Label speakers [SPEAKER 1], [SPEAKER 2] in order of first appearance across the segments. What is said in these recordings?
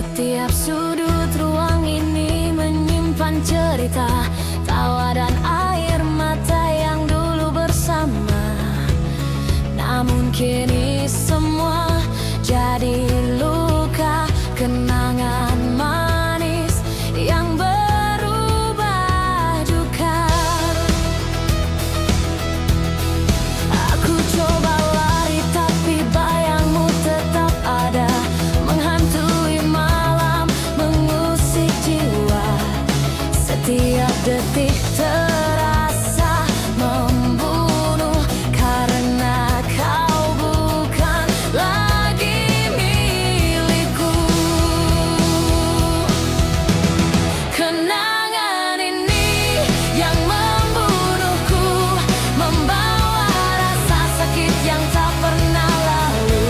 [SPEAKER 1] Setiap sudut ruang ini menyimpan cerita, tawa dan air mata yang dulu bersama. Namun kini semua jadi luka, kenangan manis yang berubah duka. Aku coba lari tapi bayangmu tetap ada, menghantui malam, mengusik jiwa. Setiap detik terasa membunuh, karena kau bukan lagi milikku. Kenangan ini yang membunuhku, membawa rasa sakit yang tak pernah lalu.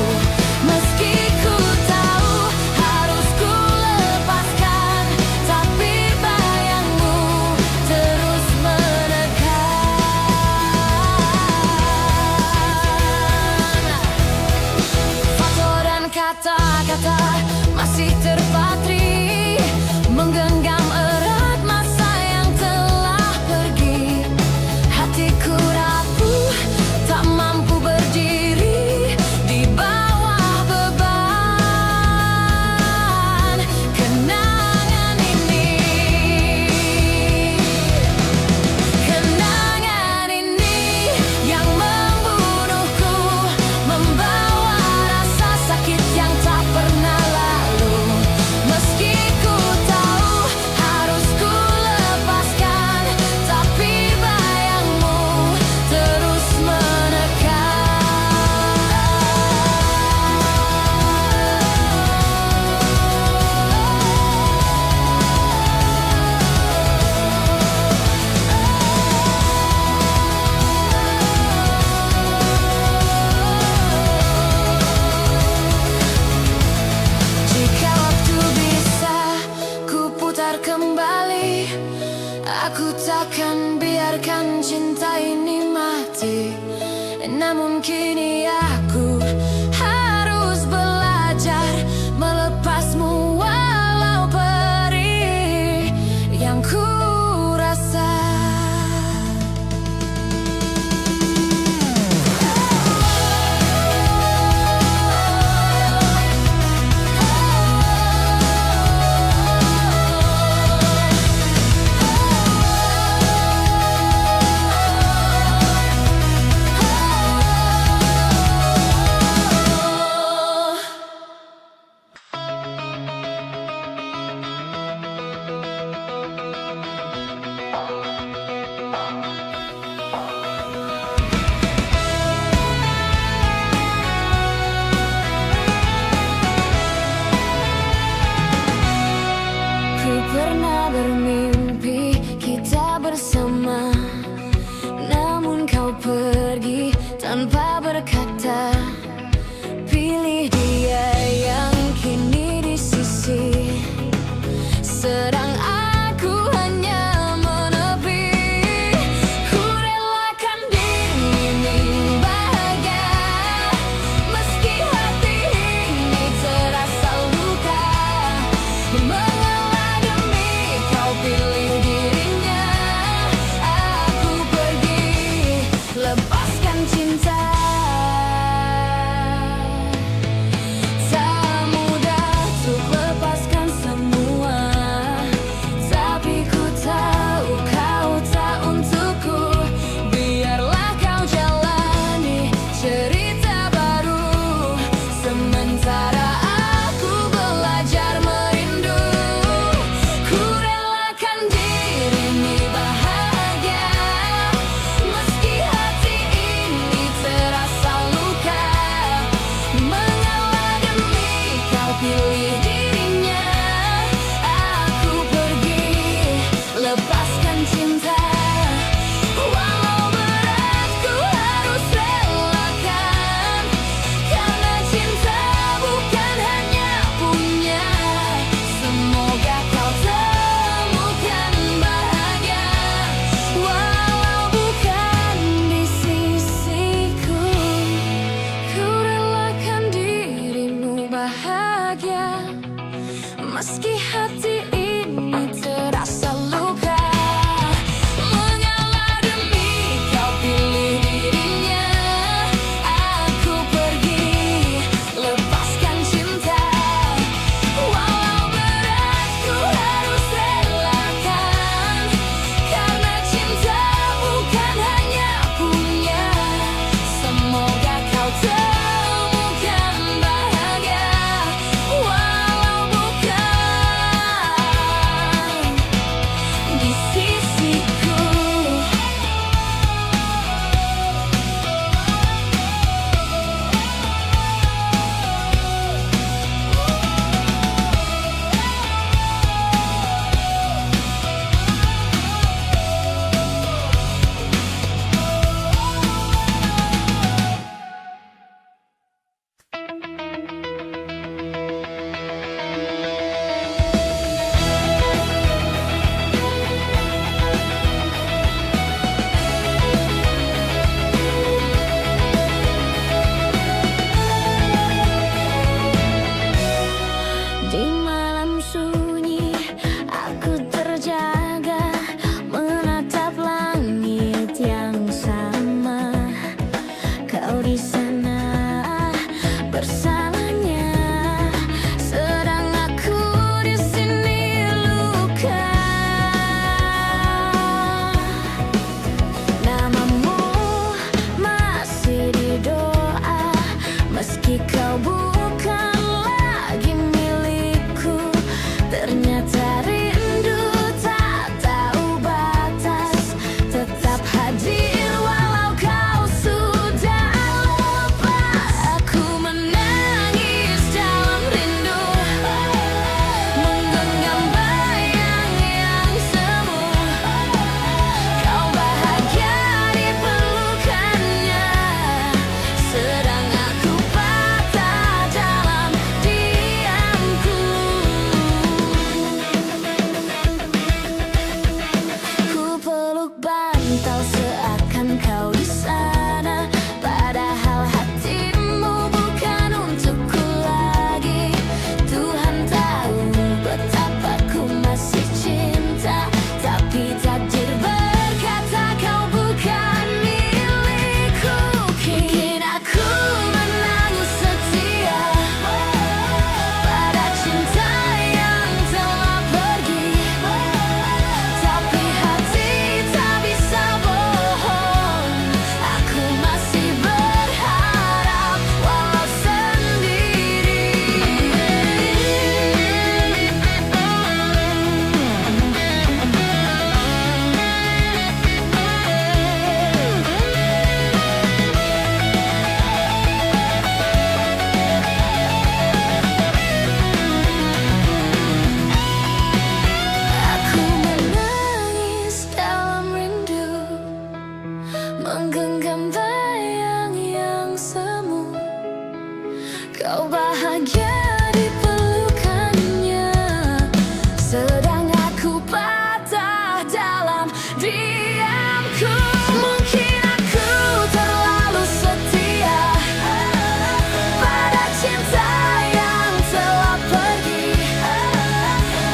[SPEAKER 1] Meski ku tahu harus ku lepaskan, tapi bayangmu terus menekan. Foto dan kata-kata masih terpatri, menggenggam erat masa yang telah pergi. Hatiku rapuh, tak mampu berdiri di bawah beban kenangan ini. Kenangan ini yang membunuhku, membawa rasa sakit yang tak pernah lalu. Meski ku tahu harus ku lepaskan, tapi bayangmu terus Jika waktu bisa ku putar kembali, aku takkan biarkan cinta ini mati. Namun kini aku harus belajar melepasmu walau perih yang ku rasa. Ku pernah bermimpi kita bersama, namun kau pergi tanpa berkata. Pilih dia yang kini di sisi, sedang aku hanya menepi. Ku relakan diri bahagia, meski hati ini terasa luka. Mengalah demi kau pilih dirinya, aku pergi lepaskan cinta. Meski hati ini terasa luka, mengalah demi kau pilih dirinya. Aku pergi, lepaskan cinta. Walau berat ku harus relakan, karena cinta bukan hanya punya. Semoga kau temukan bahagia, walau bukan di sisiku. Di malam sunyi aku terjaga, menatap langit yang sama. Kau di sana bersamanya, sedang aku di sini luka. Namamu masih di doa, meski kau bukan lagi milikku. Ternyata rindu tak tahu batas, tetap hadir walau kau sudah lepas. Aku menangis dalam rindu, menggenggam bayang yang semu. Kau bahagia di pelukannya, sedang aku patah dalam diamku. Ku peluk bantal seakan kau di sana, padahal hatimu bukan untukku lagi. Tuhan tahu betapa ku masih cinta, tapi takdir berkata kau bukan milikku. Kini aku menangis setia pada cinta yang telah pergi, tapi hati tak bisa bohong. Aku masih berharap walau sendiri. Aku menangis dalam rindu, menggenggam bayang yang semu. Kau bahagia di pelukannya, sedang aku patah dalam diamku. Mungkin aku terlalu setia pada cinta yang telah pergi,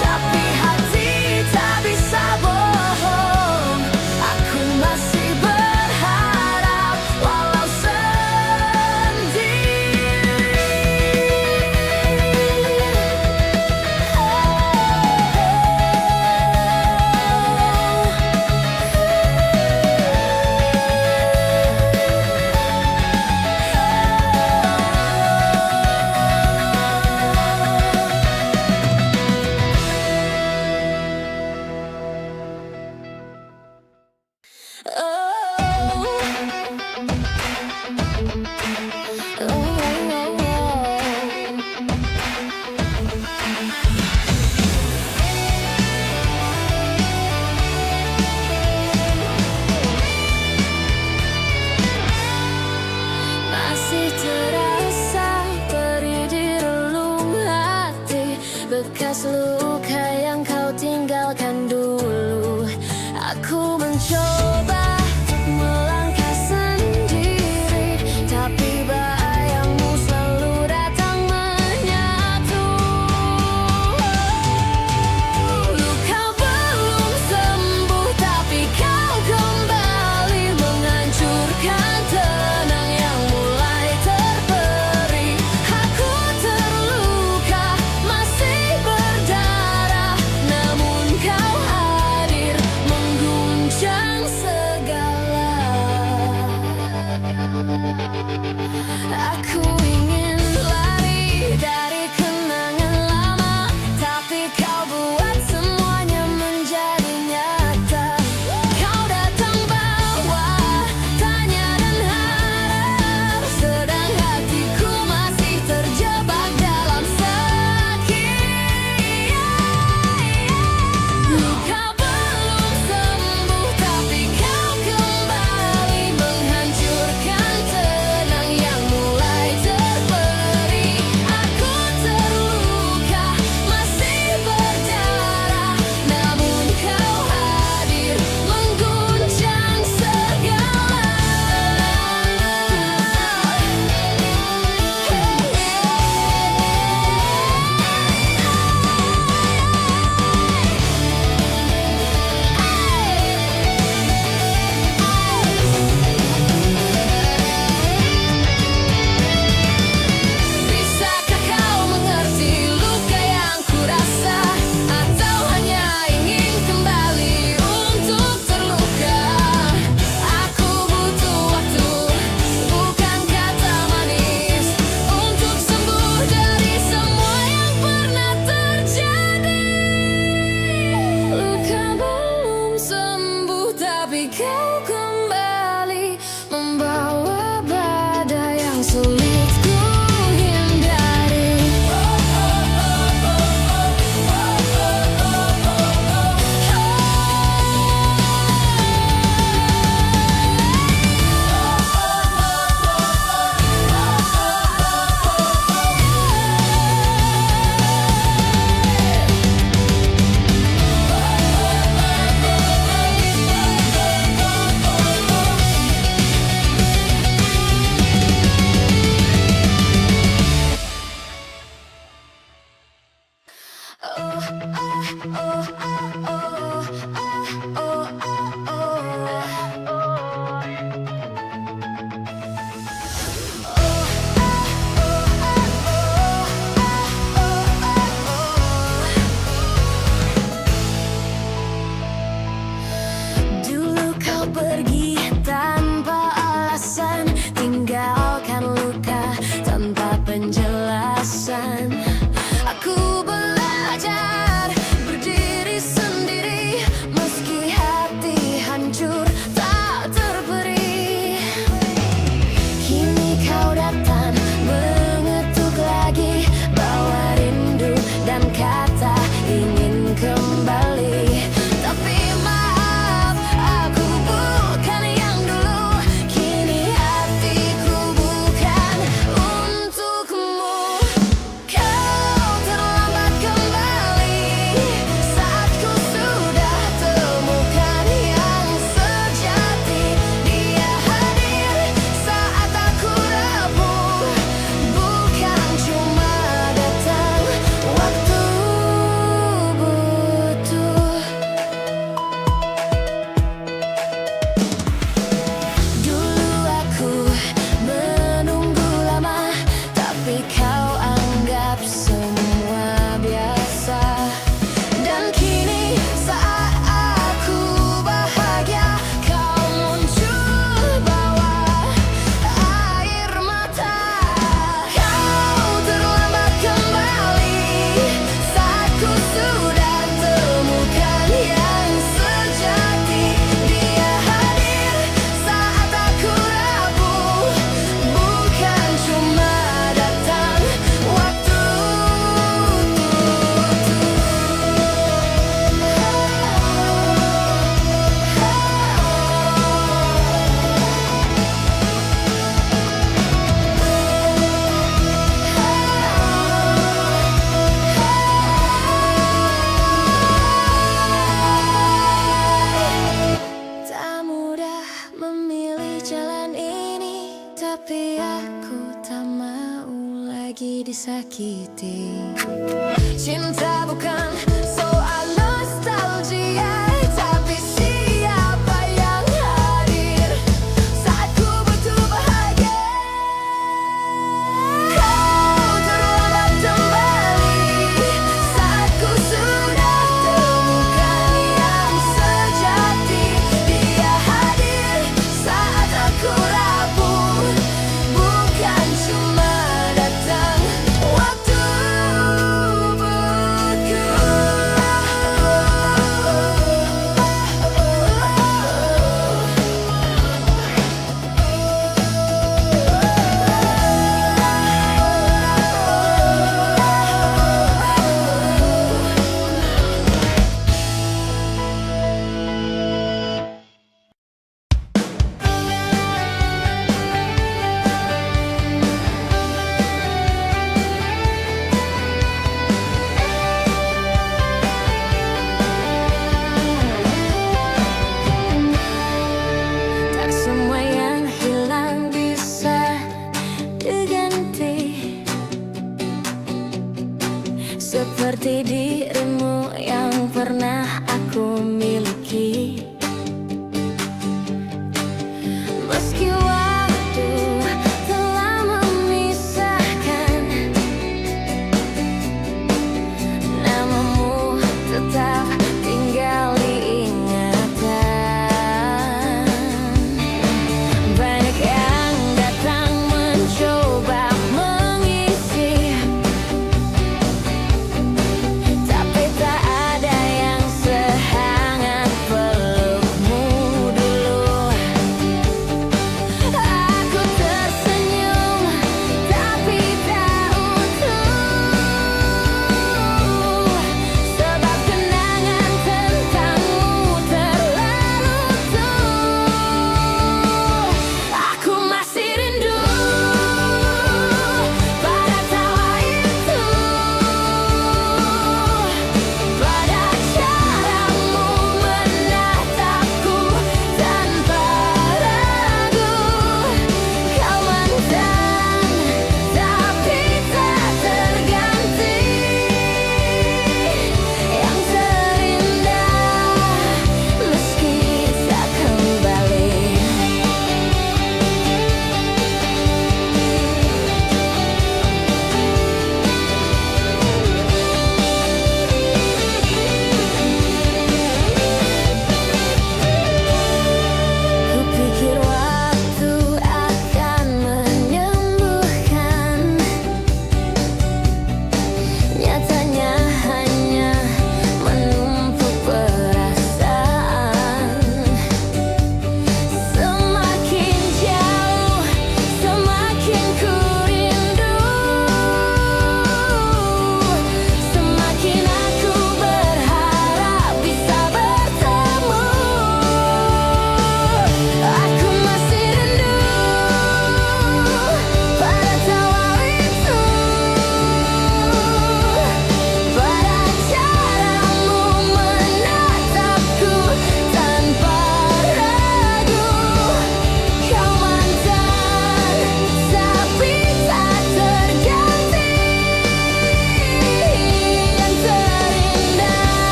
[SPEAKER 1] tapi hati tak bisa bohong. Aku masih berharap walau sendiri. Masih terasa perih di relung hati, bekas luka yang kau tinggalkan dulu. Aku mencoba untuk melangkah sendiri, tapi bahayamu selalu datang menyatu. oh, oh, oh, Dulu kau pergi tanpa alasan, tinggalkan luka tanpa penjelasan. Aku belajar berdiri sendiri, meski hati hancur tak terberi. Kini kau datang mengetuk lagi, bawa rindu dan kata ingin kembali. Tapi maaf, aku bukan yang dulu. Kini hatiku bukan untukmu. Kau terlambat kembali saat ku sudah temukan yang sejati. Dia hadir saat aku rapuh, bukan cuma datang waktu butuh. Dulu aku menunggu lama, tapi kau anggap semua biasa. Dan kini saat aku bahagia, kau muncul bawa air mata. Kau terlambat kembali saat ku sudah temukan yang sejati. Dia hadir saat aku rapuh, bukan cuma datang waktu Tak mudah memilih jalan ini, tapi aku tak mau lagi disakiti. Cinta bukan soal nostalgia, tapi siapa yang hadir saat ku butuh bahagia. Kau terlambat kembali saat ku sudah temukan yang sejati. Dia hadir saat aku rapuh, bukan cuma datang waktu Tak semua yang hilang bisa diganti, seperti dirimu yang pernah aku miliki. Meski waktu telah memisahkan, namamu tetap tinggal di ingatan. Banyak yang datang mencoba mengisi, tapi tak ada yang sehangat pelukmu.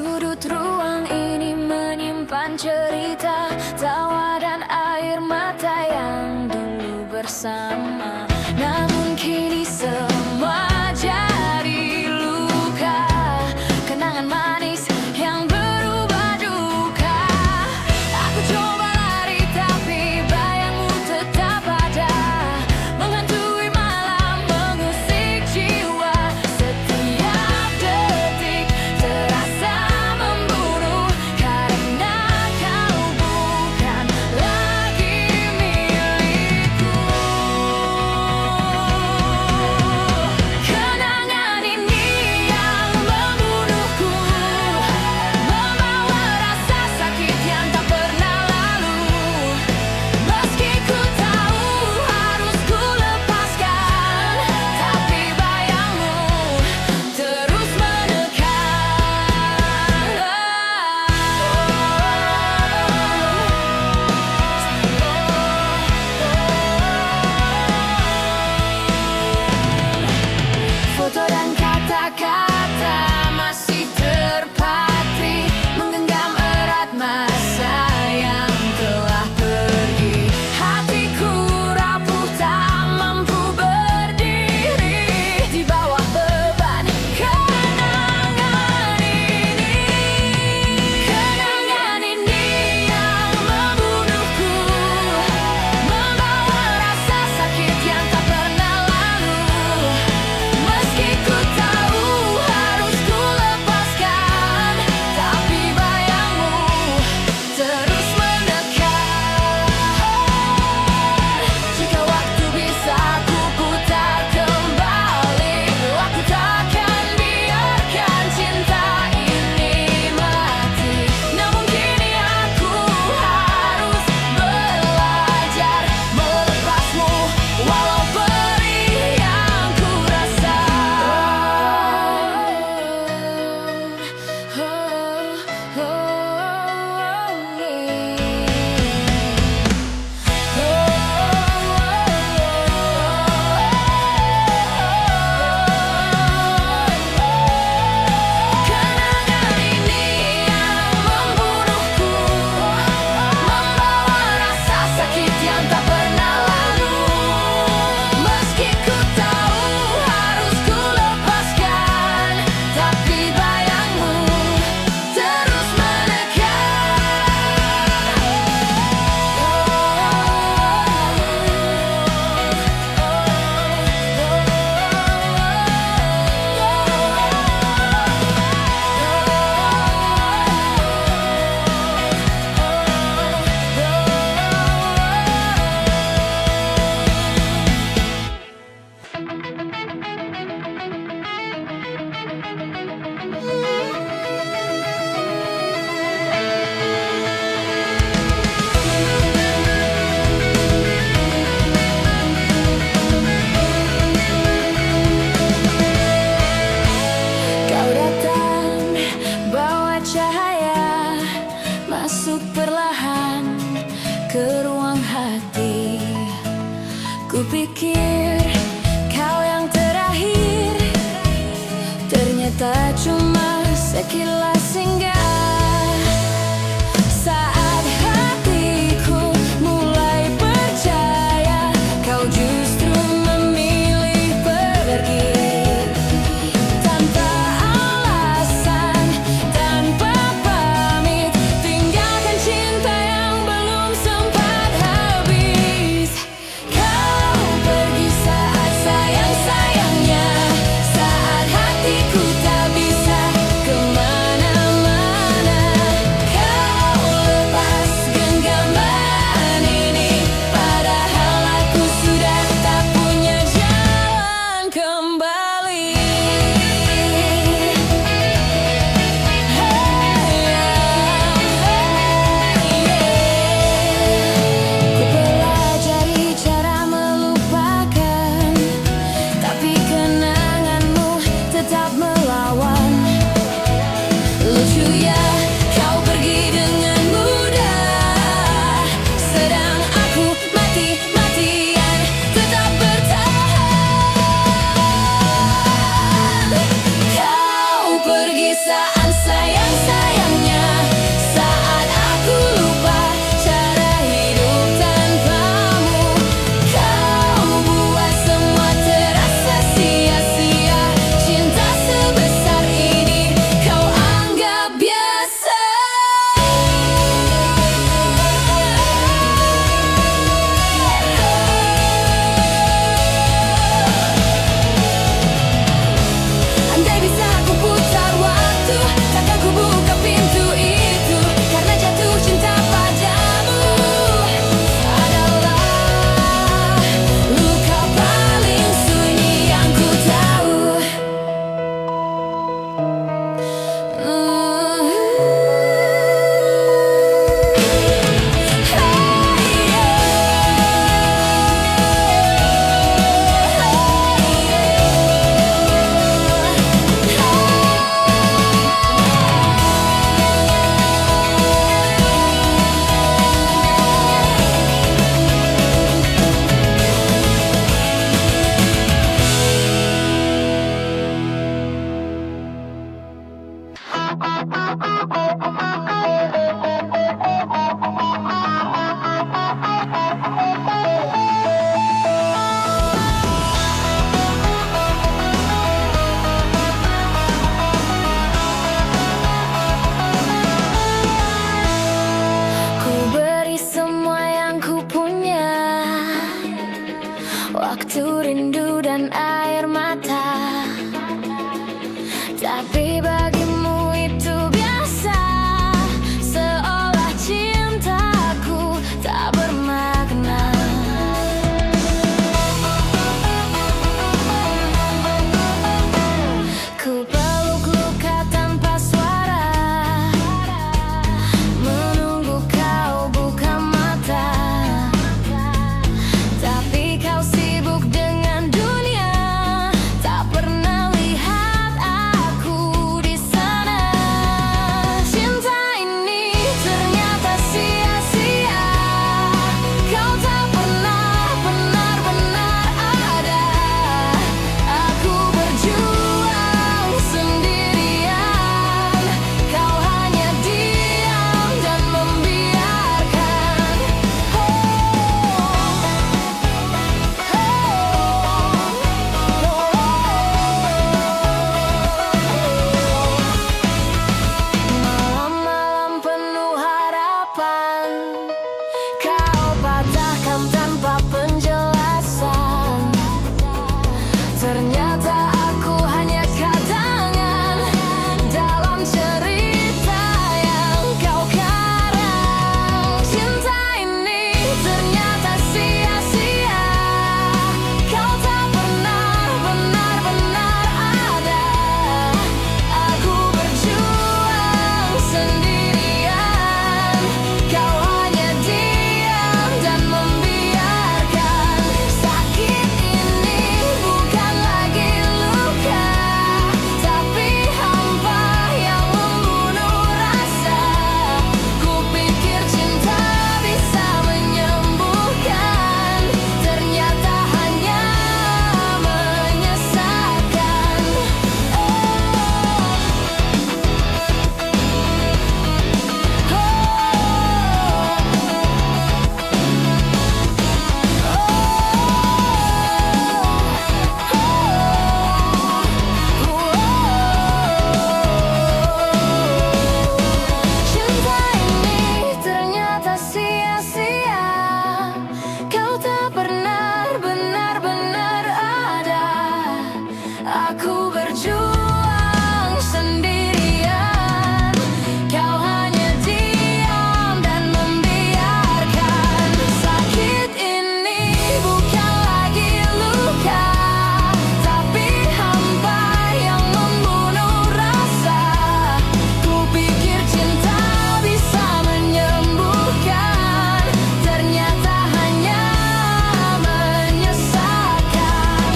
[SPEAKER 1] Sudut ruang ini menyimpan cerita, tawa dan air mata yang dulu bersama. Namun kini semua jadi luka, kenangan manis yang berubah duka. Aku coba lari tapi bayangmu tetap ada, menghantui malam, mengusik jiwa. Setiap detik terasa membunuh, karena kau bukan lagi milikku. Kenangan ini yang membunuhku, membawa rasa sakit yang tak pernah lalu. Meski ku tahu harus ku lepaskan, tapi bayangmu terus menekan. Foto dan kata-kata masih terpatri, menggenggam erat masa yang telah pergi. Hatiku rapuh tak mampu berdiri di bawah beban kenangan ini. Kenangan ini yang membunuhku, membawa rasa sakit yang tak pernah lalu. Meski ku tahu harus ku lepaskan, tapi bayangmu terus menekan. Jika waktu bisa ku putar kembali, aku takkan biarkan cinta ini mati. Namun kini aku harus belajar melepasmu, walau perih yang ku rasa. Kenangan ini yang membunuhku, membawa rasa sakit yang tak pernah lalu. Meski ku tahu harus ku lepaskan, tapi bayangmu terus Kau datang bawa cahaya, masuk perlahan ke ruang hati. Kupikir kau yang terakhir, ternyata cuma sekilas singgah. Saat hatiku mulai percaya, kau justru memilih pergi. Tanpa alasan, tanpa pamit, tinggalkan cinta yang belum sempat habis. Kau pergi saat sayang-sayangnya, saat hatiku tak bisa kemana Ku beri semua yang ku punya, waktu, rindu, dan air mata. Tapi bagimu itu biasa, seolah cintaku tak bermakna. Ku peluk luka tanpa suara, menunggu kau buka mata. Tapi kau sibuk dengan dunia, tak pernah lihat aku di sana. Cinta ini ternyata sia-sia, kau tak pernah benar-benar ada. Aku berjuang sendirian, kau hanya diam dan membiarkan. Malam-malam penuh harapan, kau patahkan tanpa penjelasan. Ternyata aku hanya kadangan dalam cerita yang kau karang. Cinta ini ternyata sia-sia, kau tak pernah benar-benar ada. Aku berjuang sendirian, kau hanya diam dan membiarkan. Sakit ini bukan lagi luka, tapi hampa yang membunuh rasa. Kupikir cinta bisa menyembuhkan, ternyata hanya menyesatkan. Cinta ini ternyata sia-sia, kau tak pernah benar-benar ada. Aku berjuang sendirian, kau hanya diam dan membiarkan. Sakit ini bukan lagi luka, tapi hampa yang membunuh rasa. Kupikir cinta bisa menyembuhkan, ternyata hanya menyesatkan.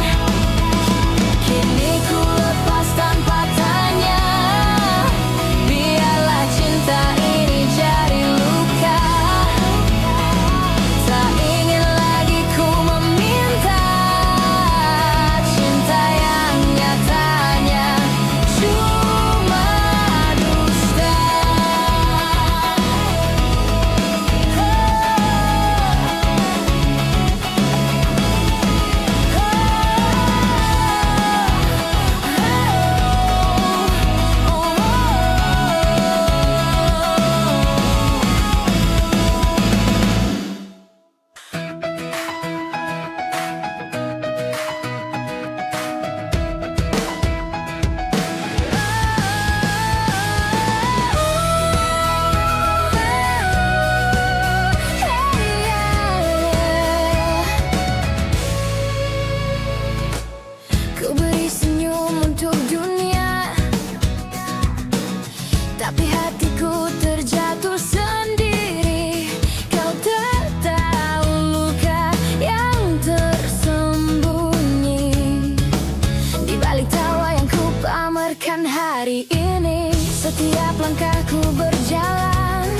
[SPEAKER 1] Kini ku lepas tanpa tanya, biarlah cinta ini jadi luka. Tak ingin lagi ku meminta cinta yang nyatanya cuma dusta. Ku beri senyum untuk dunia, tapi hatiku terjatuh sendiri. Kau tak tahu luka yang tersembunyi di balik tawa yang ku pamerkan hari ini. Setiap langkahku berjalan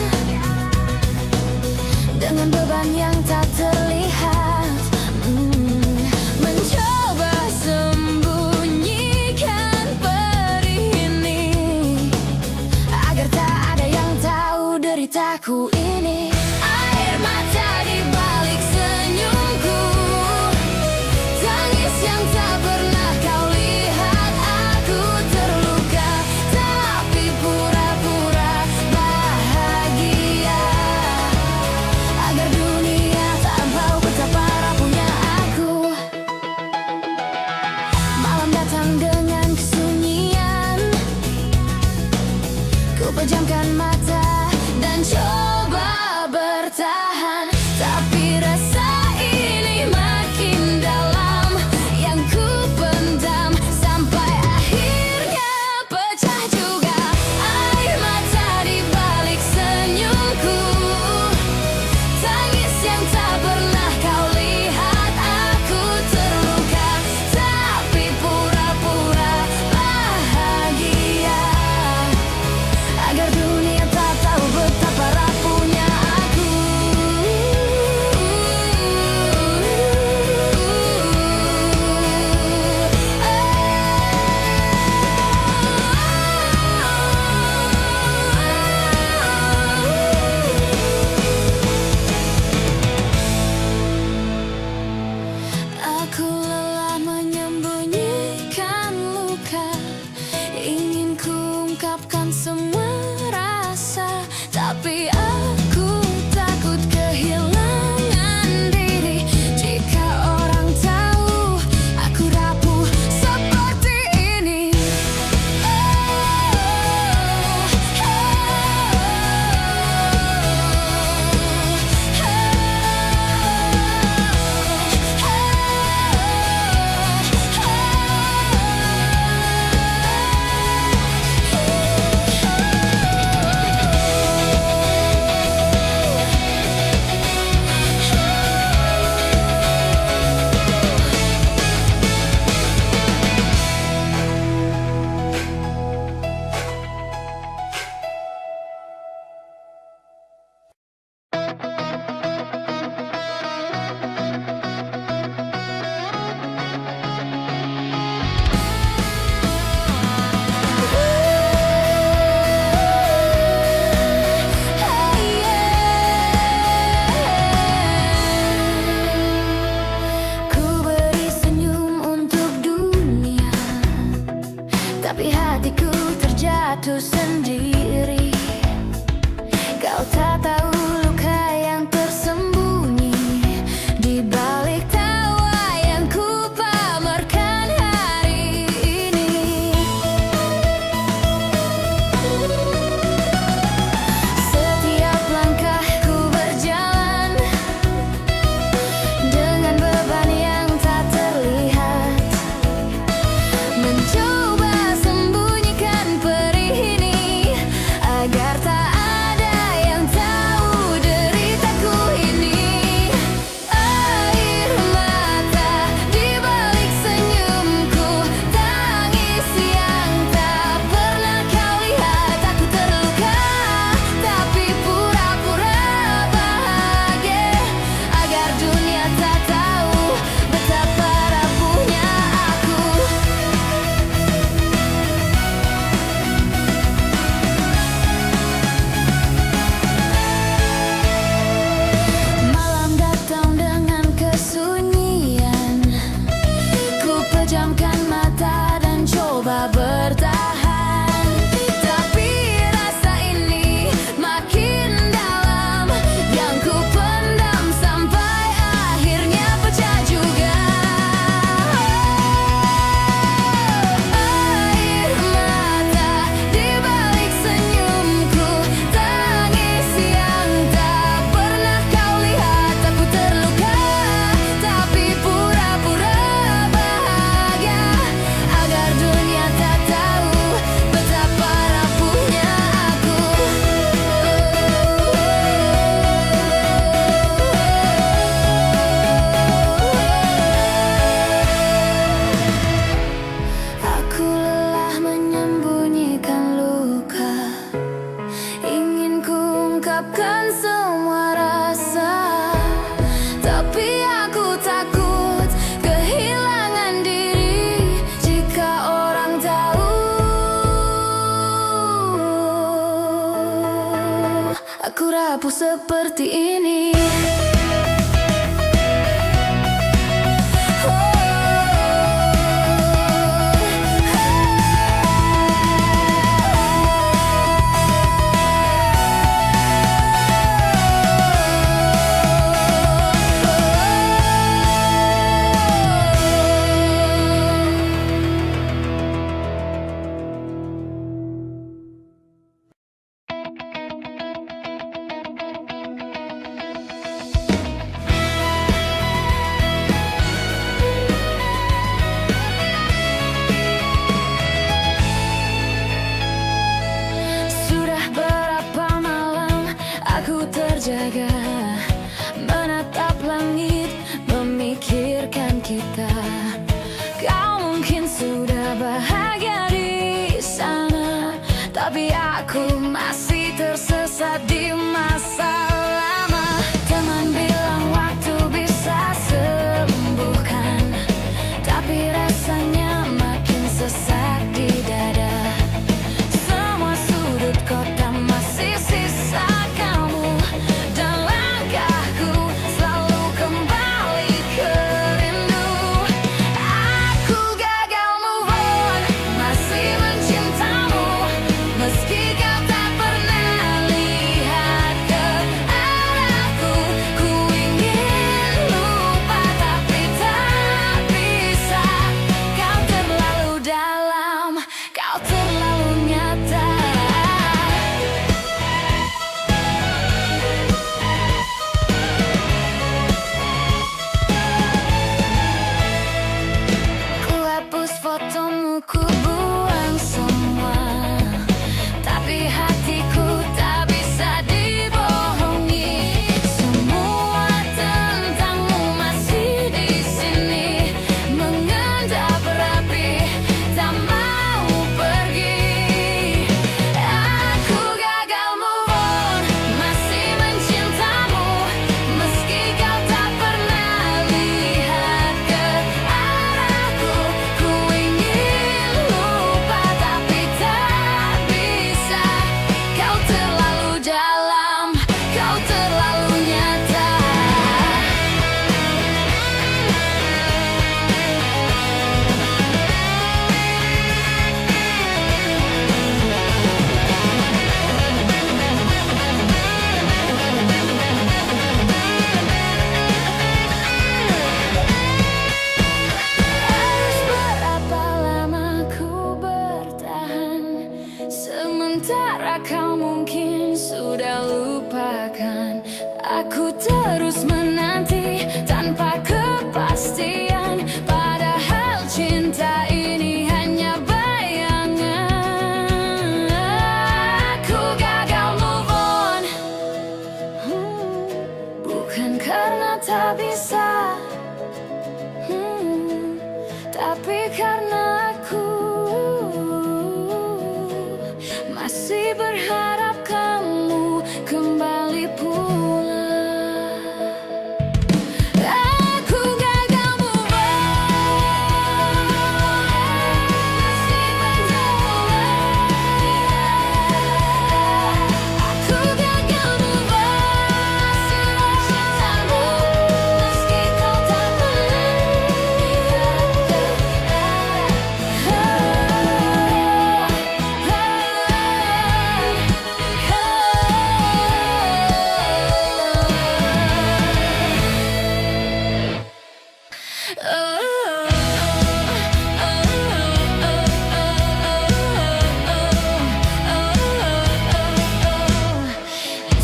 [SPEAKER 1] dengan beban yang tak terlihat, mencoba sembunyikan perih ini. mataku ini. Air mata di balik senyumku, tangis yang tak pernah kau lihat. Aku terluka tapi pura-pura bahagia, agar dunia tak tahu betapa rapuhnya aku. Malam datang dengan kesunyian, ku pejamkan mata dan coba bertahan, tapi rasa ini makin dalam yang ku pendam, sampai akhirnya pecah juga. Air mata di balik senyumku, tangis yang tak pernah kau lihat. Aku terluka tapi pura-pura bahagia, agar dunia tak tahu betapa rapuhnya aku. Aku lelah menyembunyikan luka, ingin ku ungkapkan semua rasa, tapi aku takut kehilangan diri. Jika orang tahu aku rapuh seperti ini. Ku beri senyum untuk dunia, tapi hatiku terjatuh sendiri. Kau tak tahu luka yang tersembunyi di balik tawa yang ku pamerkan hari ini. Setiap langkahku berjalan dengan beban yang tak terlihat, mencoba sembunyikan perih ini, agar tak ada yang tahu deritaku ini. Air mata di balik senyumku, tangis yang tak pernah kau lihat. Aku terluka tapi pura-pura bahagia, agar dunia tak tahu betapa rapuhnya aku. Malam datang dengan kesunyian, ku pejamkan mata dan coba bertahan, tapi rasa ini makin dalam yang ku pendam, sampai akhirnya pecah juga. Air mata di balik senyumku, tangis yang tak pernah kau lihat. Aku terluka tapi pura-pura bahagia, agar dunia tak tahu betapa rapuhnya aku. Aku lelah menyembunyikan luka, ingin ku ungkapkan semua rasa, tapi aku takut kehilangan diri. Jika orang tahu aku rapuh seperti ini. Terjaga menatap langit, memikirkan kita. Kau mungkin sudah bahagia di sana, tapi aku masih tersesat di masa lama. Teman bilang waktu bisa sembuhkan, tapi rasanya makin sesak di dada. Semua sudut kota masih sisa kamu, dan langkahku selalu kembali ke rindu. Aku gagal move on, masih mencintamu, meski kau tak pernah lihat ke arahku. Ku ingin lupa tapi tak bisa. Kau terlalu dalam, kau terlalu nyata. Ku hapus fotomu, ku buang semua, tapi hatiku tak bisa dibohongi. Semua tentangmu masih di sini, mengendap rapi, tak mau pergi. Aku gagal move on, masih mencintamu, meski kau tak pernah lihat ke arahku. Ku ingin lupa tapi tak bisa. Kau terlalu dalam, kau terlalu nyata. Harus berapa lama ku bertahan, sementara kau mungkin sudah lupakan. Aku terus menanti tanpa kepastian, padahal cinta ini hanya bayangan. Aku gagal move on, bukan karena tak bisa, tapi karena aku masih berharap kamu kembali pulang. Aku gagal move on, masih aku gagal move on, masih mencintamu, meski kau tak pernah lihat ke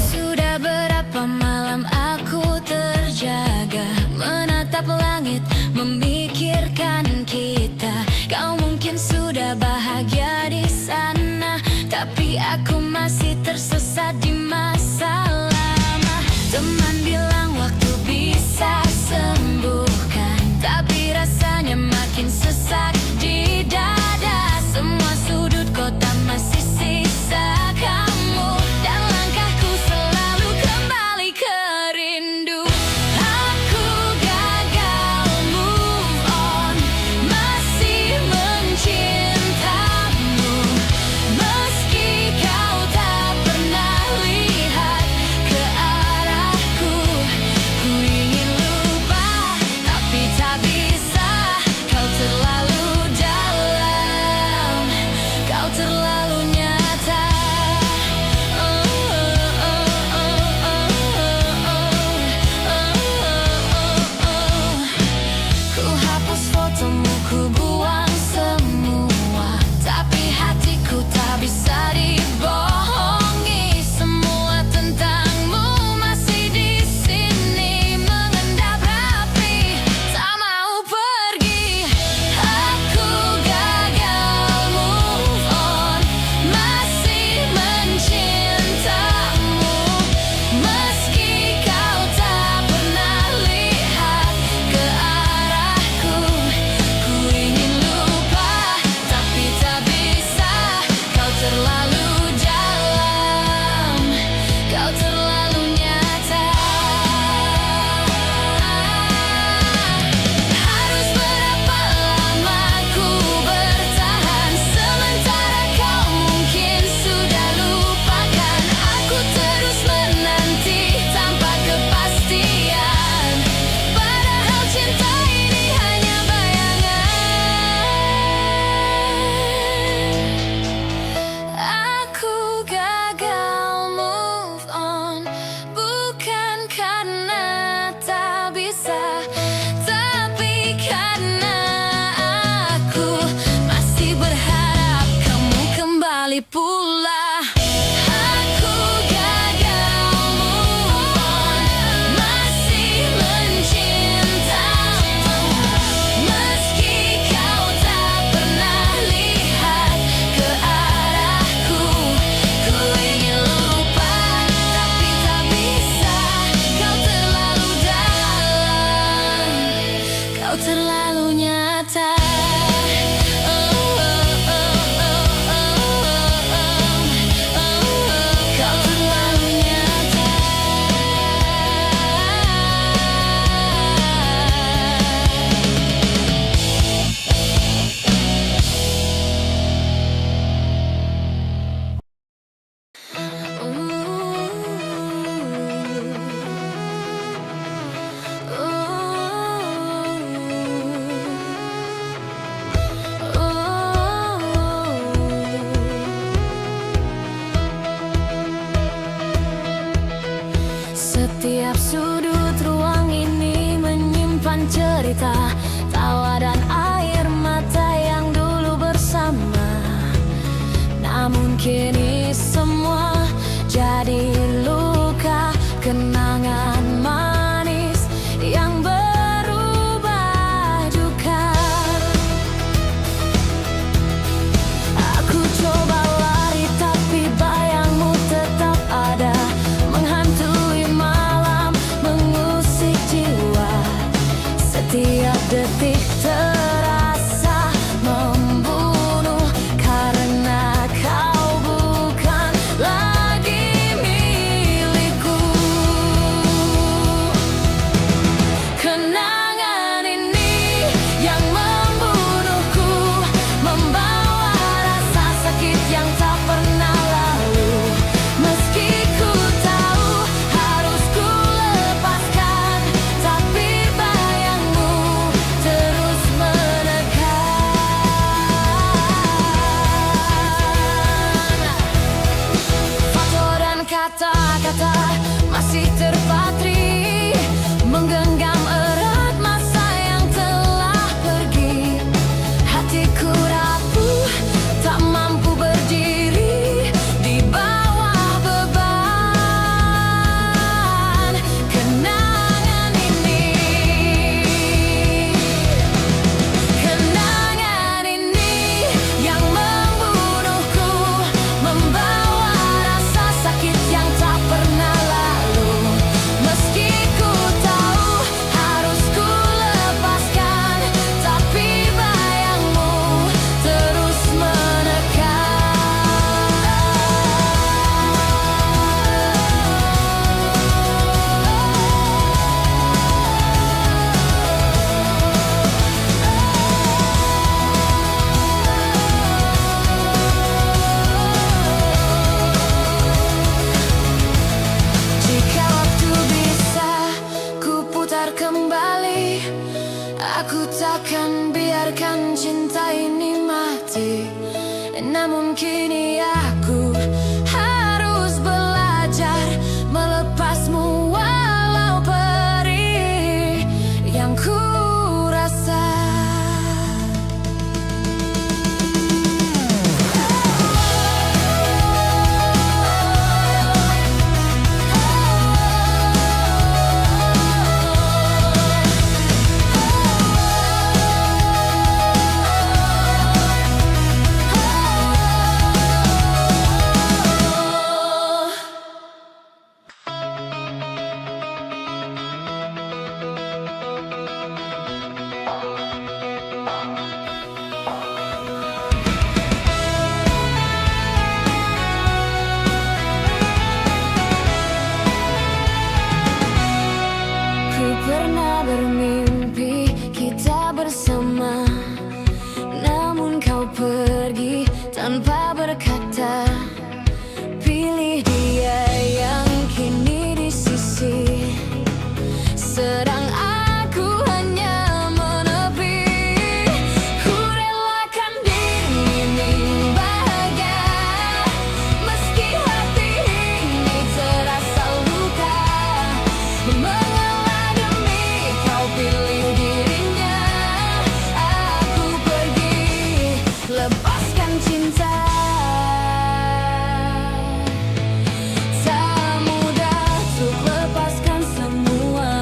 [SPEAKER 1] Sudah berapa malam aku terjaga, menatap langit, memikirkan kita. Kau mungkin sudah bahagia di sana, tapi aku masih tersesat di masa lama. Teman bilang waktu bisa sembuhkan, tapi rasanya makin sesak di dada. Semua sudut kota masih sisa kamu, dan langkahku selalu kembali ke rindu. Aku gagal move on, masih mencintamu, meski kau tak pernah lihat Setiap sudut ruang ini menyimpan cerita, tawa dan air mata yang dulu bersama. Namun kini semua jadi luka, kenangan manis yang berubah duka. Aku coba lari tapi bayangmu tetap ada, menghantui malam, mengusik jiwa. Setiap detik terasa membunuh, karena kau bukan lagi milikku. Kenangan ini yang membunuhku, membawa rasa sakit yang tak pernah lalu. Meski ku tahu harus ku lepaskan, tapi bayangmu terus menekan. Foto dan kata-kata masih terpatri, menggenggam erat masa yang telah pergi. Hatiku rapuh, tak mampu berdiri di bawah beban kenangan ini. Kenangan ini yang membunuhku, membawa rasa sakit yang tak pernah lalu. Meski ku tahu harus ku lepaskan, tapi bayangmu terus Jika waktu bisa ku putar kembali, aku takkan biarkan cinta ini mati. Namun kini aku harus belajar melepasmu walau perih yang ku rasa. Ku pernah bermimpi kita bersama, namun kau pergi tanpa berkata. Pilih dia yang kini di sisi, sedang aku hanya menepi. Ku relakan diri ini bahagia, meski hati ini terasa luka. Mengalah demi kau pilih dirinya, aku pergi lepaskan cinta. Tak mudah untuk lepaskan semua,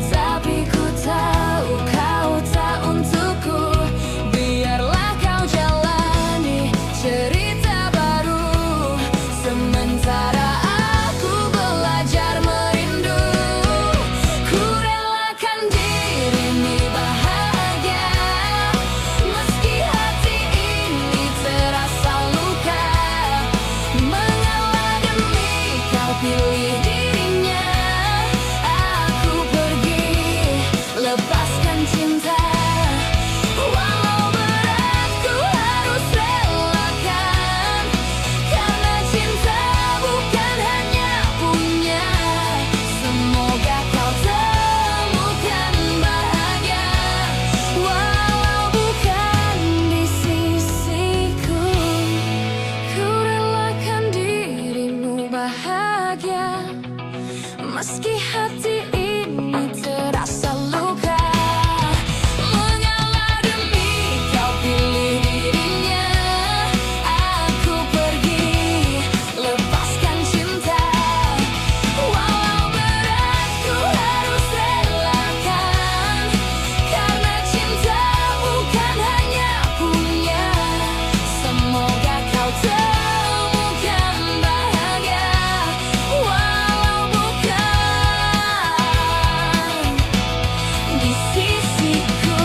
[SPEAKER 1] tapi ku tahu kau tak untukku. Biarlah kau jalani cerita baru, sementara aku belajar merindu. Ku relakan diri ini bahagia, meski hati ini terasa luka. Mengalah demi kau pilih dirinya, aku pergi lepaskan cinta. Walau berat ku harus relakan, karena cinta bukan hanya punya. Semoga kau temukan bahagia, walau bukan di sisiku. Ku relakan dirimu bahagia, Meski hati ini terasa luka, mengalah demi kau pilih dirinya. Aku pergi, lepaskan cinta. Walau berat ku harus relakan, karena cinta bukan hanya punya. Semoga kau temukan bahagia, walau bukan di sisiku.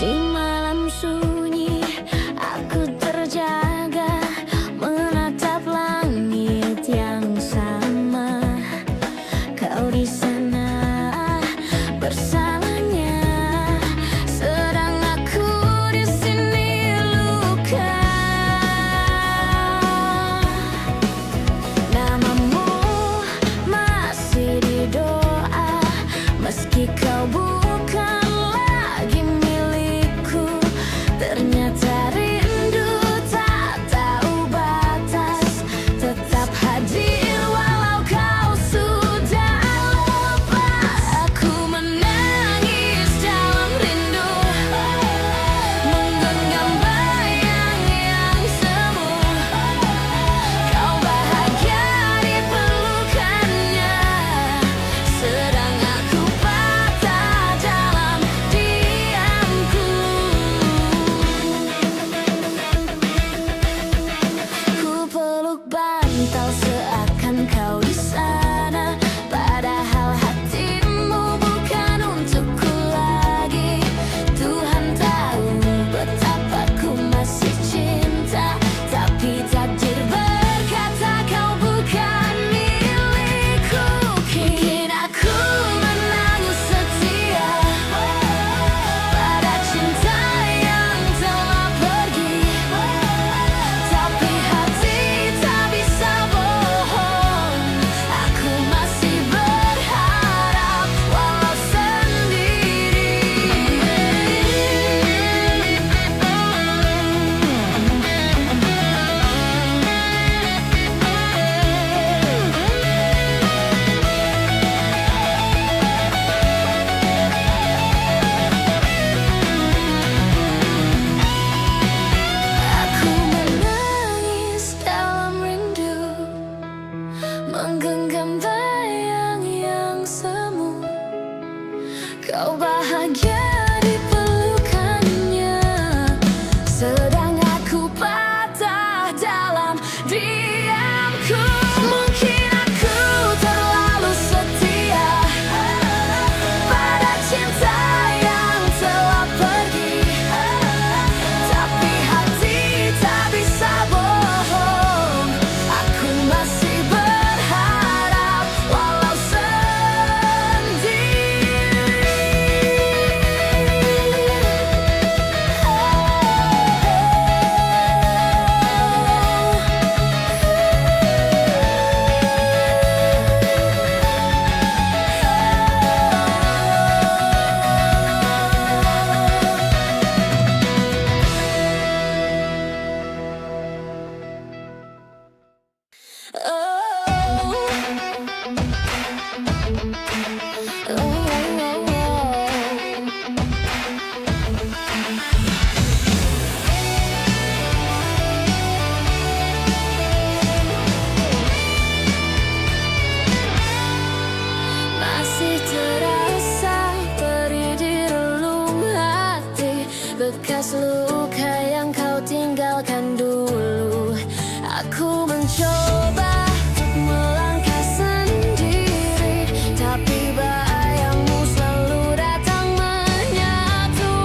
[SPEAKER 1] Di malam sunyi aku terjaga, menatap langit yang sama. Kau di sana bersamanya, sedang aku di sini luka. Namamu masih di doa, meski kau bukan lagi milikku. Ternyata rindu tak tahu batas, tetap hadir walau kau sudah lupa. Aku menangis dalam rindu, menggenggam bayang yang semu. Kau bahagia di pelukannya, sedang aku patah dalam diamku. Ku peluk bantal seakan kau di sana, padahal hatimu bukan untukku lagi. Tuhan tahu betapa ku masih cinta, tapi takdir berkata kau bukan milikku. Kini aku menangis setia pada cinta yang telah pergi, tapi hati tak bisa bohong. Aku masih berharap walau sendiri. Aku menangis dalam rindu, menggenggam bayang yang semu. Kau bahagia di pelukannya, sedang aku patah dalam diamku. Mungkin aku terlalu setia pada cinta yang telah pergi, tapi hati tak bisa bohong. Aku masih berharap walau sendiri. Masih terasa perih di relung hati, bekas luka yang kau tinggalkan dulu. Aku mencoba untuk melangkah sendiri, tapi bayangmu selalu datang menyatu.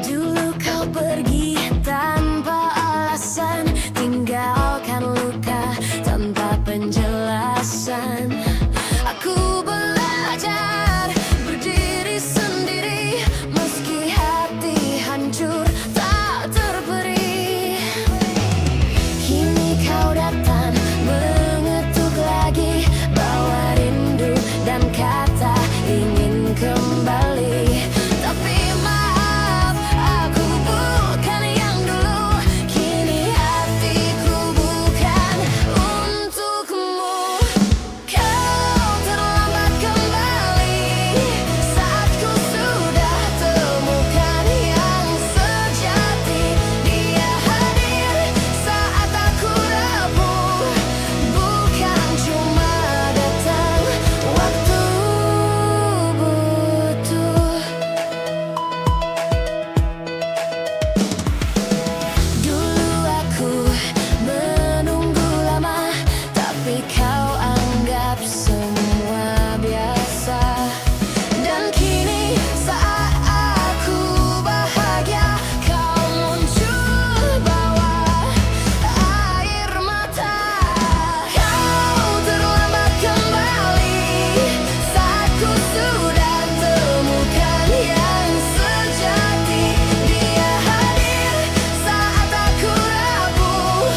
[SPEAKER 1] Dulu kau pergi tanpa alasan, tinggalkan luka tanpa penjelasan. Aku belajar berdiri sendiri, meski hati hancur tak terperi. Kini kau datang mengetuk lagi, bawa rindu dan kata ingin kembali. Tapi maaf, aku bukan yang dulu. Kini hatiku bukan untukmu. Kau terlambat kembali saat ku sudah temukan yang sejati. Dia hadir saat aku rapuh, bukan cuma datang waktu butuh. Dulu aku menunggu lama, tapi kau anggap semua biasa. Dan kini saat aku bahagia, kau muncul bawa air mata. Kau terlambat kembali saat ku sudah temukan yang sejati. Dia hadir saat aku rapuh,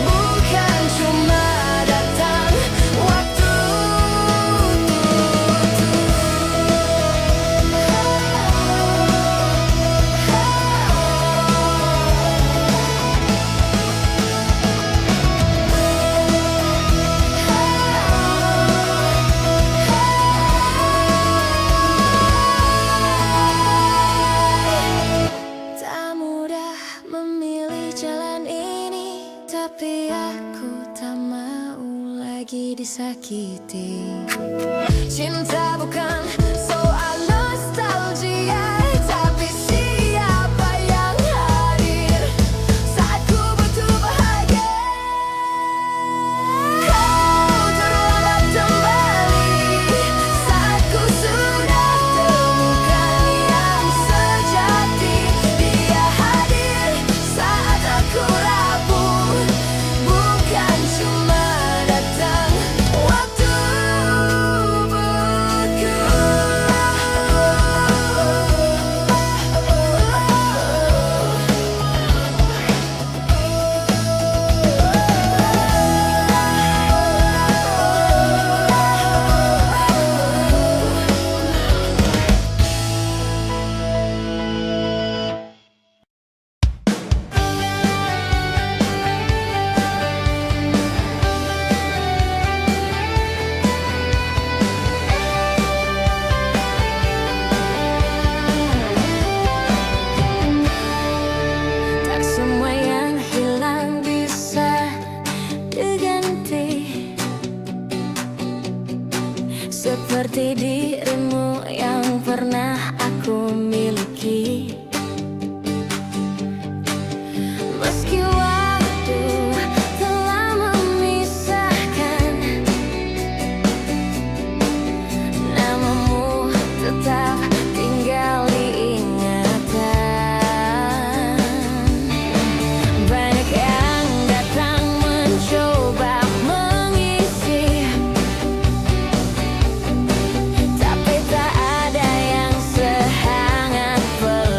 [SPEAKER 1] bukan cuma datang waktu tak mudah memilih jalan ini, tapi aku tak mau lagi disakiti. Cinta bukan soal nostalgia, tapi siapa yang hadir saat ku butuh bahagia. Kau terlambat kembali saat ku sudah temukan yang sejati. Dia hadir saat aku rapuh, bukan cuma datang waktu tak semua yang hilang bisa diganti, seperti dirimu yang pernah aku miliki. Meski waktu telah memisahkan, namamu tetap tinggal di ingatan. Banyak yang datang mencoba mengisi, tapi tak ada yang sehangat peluk.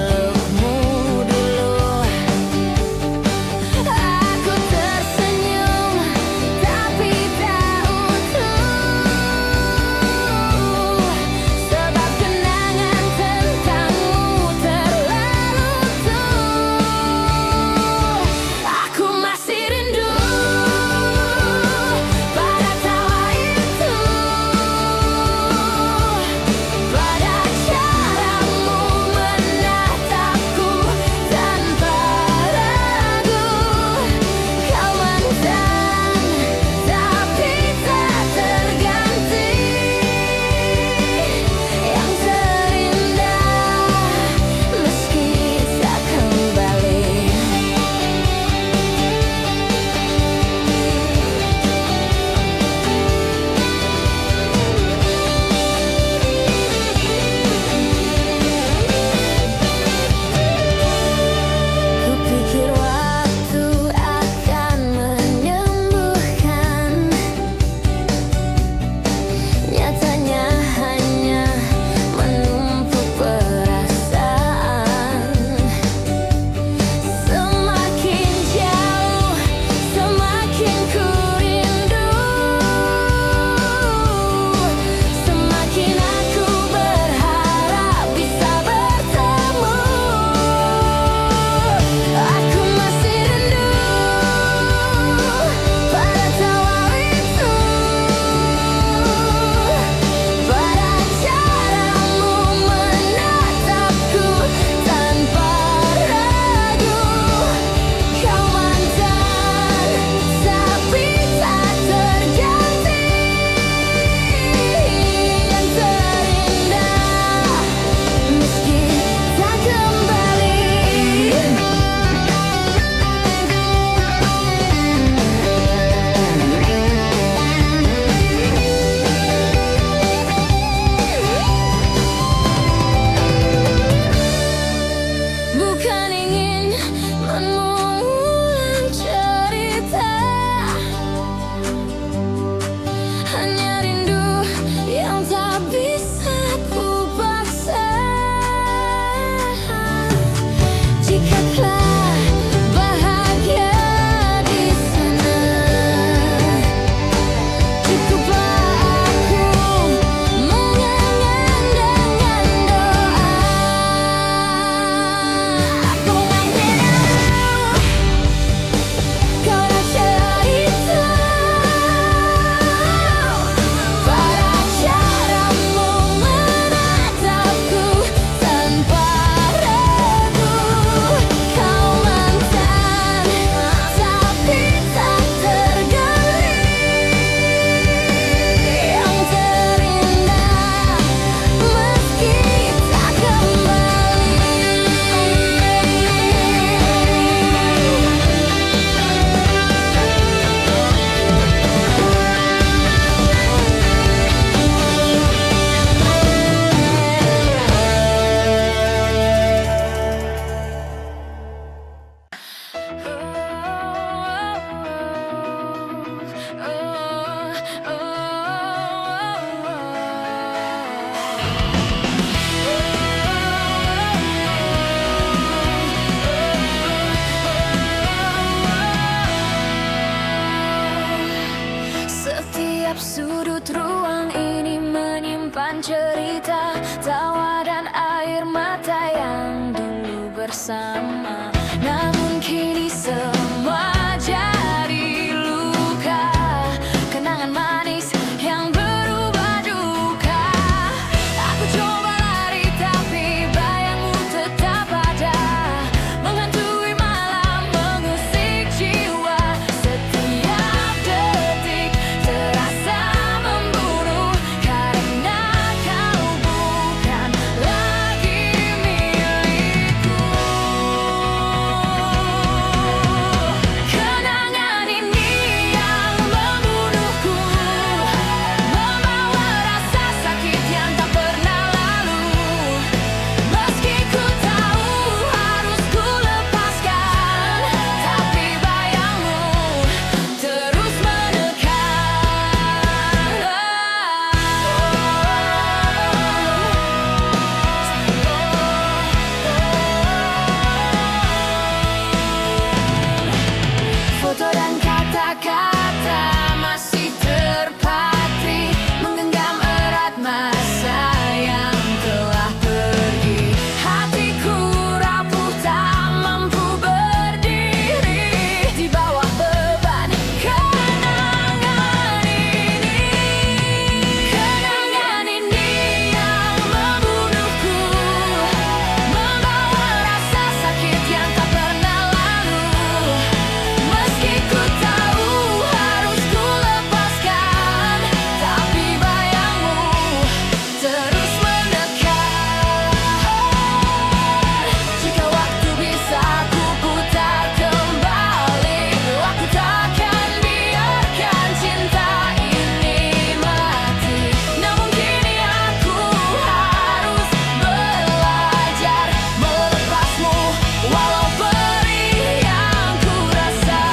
[SPEAKER 1] bagaikan cerita, tawa dan air mata yang dulu bersama. Namun kini semua jadi luka, kenangan manis yang berubah duka. Aku coba lari tapi bayangmu tetap ada, menghantui malam, mengusik jiwa. Setiap detik terasa membunuh, karena kau bukan lagi milikku. Kenangan ini yang membunuhku, membawa rasa sakit yang tak pernah lalu. Meski ku tahu harus ku lepaskan, tapi bayangmu terus menekan. Foto dan kata-kata masih terpatri, menggenggam erat masa yang telah pergi. Hatiku rapuh tak mampu berdiri di bawah beban kenangan ini. Kenangan ini yang membunuhku, membawa rasa sakit yang tak pernah lalu. Meski ku tahu harus ku lepaskan, tapi bayangmu terus mendekat. Jika waktu bisa ku putar kembali, aku takkan biarkan cinta ini mati. Namun kini aku harus belajar melepasmu, walau perih yang ku rasa.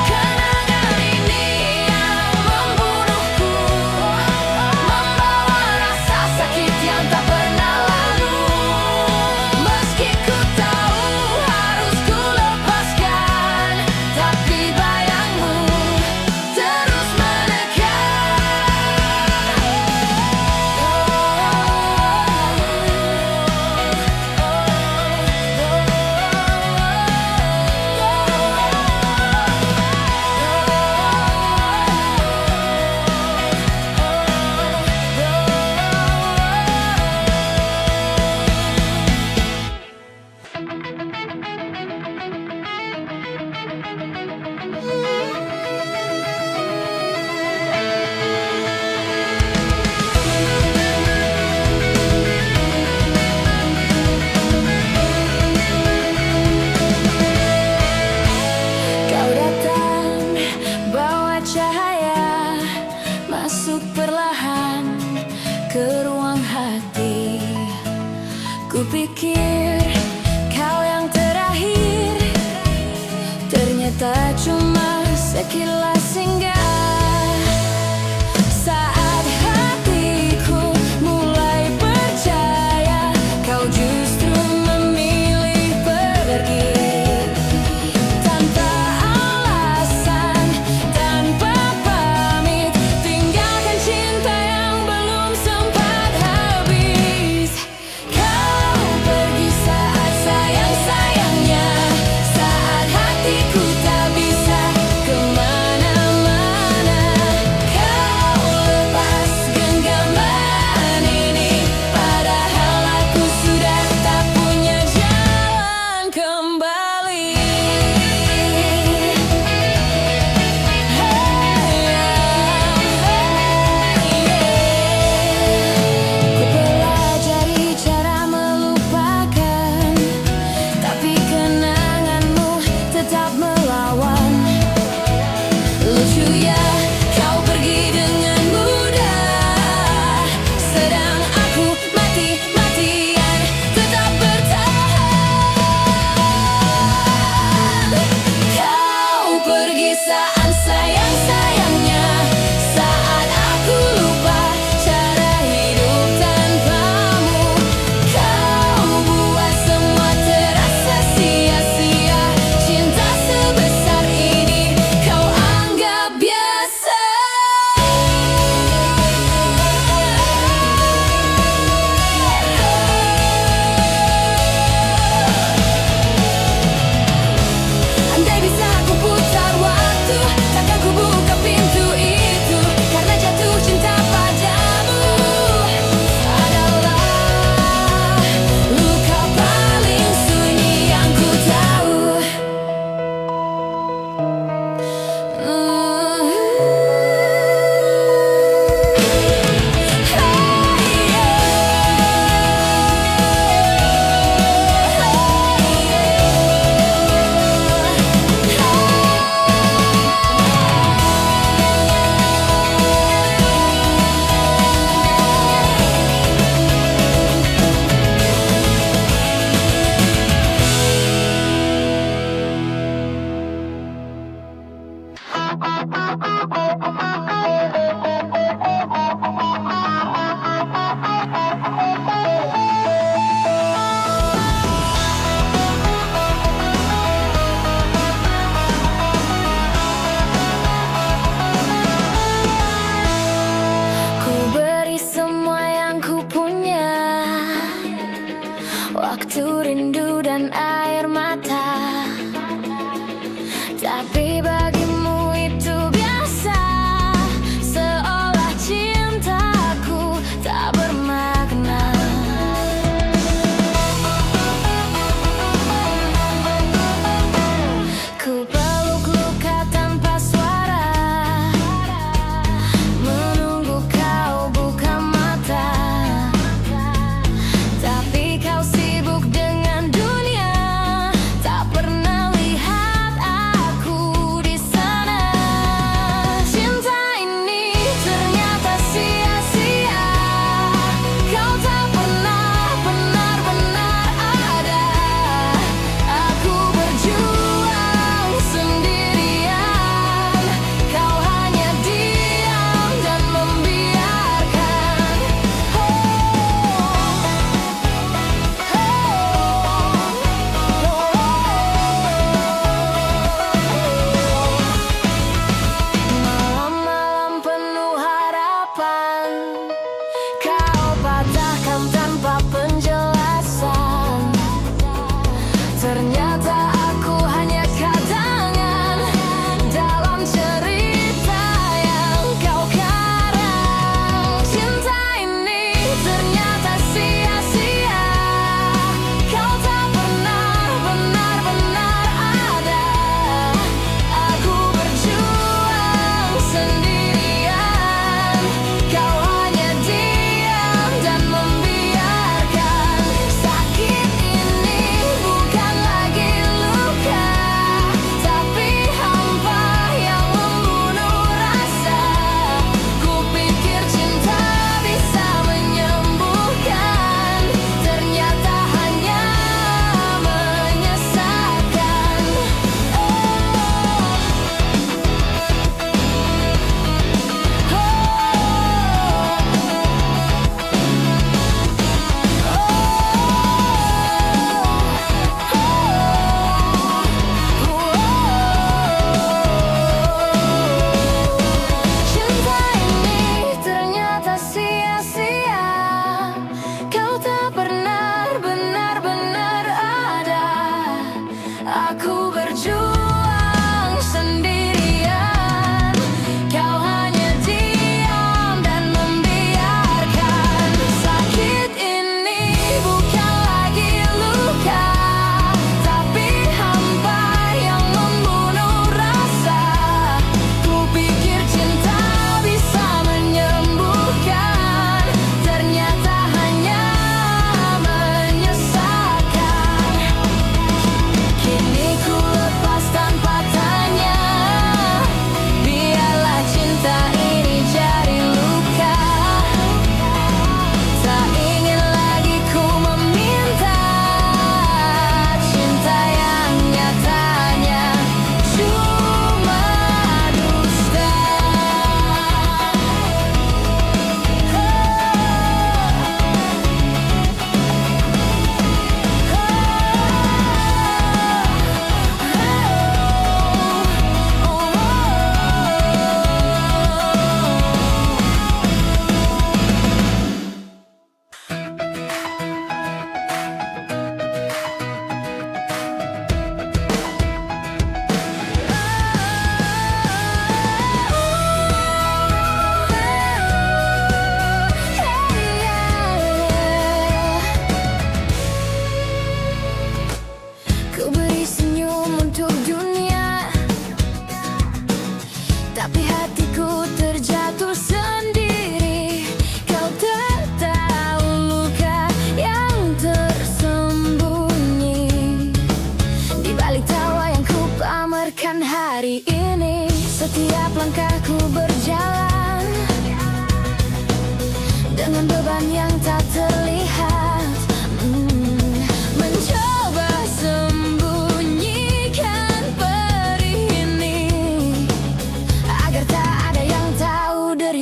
[SPEAKER 1] Kenangan ini yang membunuhku, membawa rasa sakit yang tak pernah lalu. Meski ku tahu harus ku lepaskan, tapi bayangmu terus Kau datang bawa cahaya, masuk perlahan ke ruang hati. Kupikir kau yang terakhir, ternyata cuma sekilas singgah. Saat hatiku mulai percaya, kau justru memilih pergi. Tanpa alasan, tanpa pamit, tinggalkan cinta yang belum sempat habis. Kau pergi saat sayang-sayangnya, saat hatiku tak bisa kemana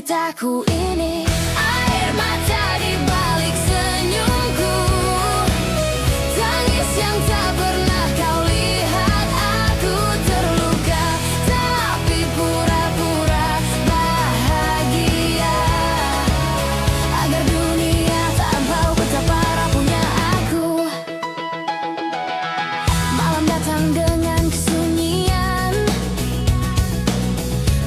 [SPEAKER 1] deritaku ini. Air mata di balik senyumku, tangis yang tak pernah kau lihat. Aku terluka, tapi pura-pura bahagia, agar dunia tak tahu betapa rapuhnya aku. Malam datang dengan kesunyian,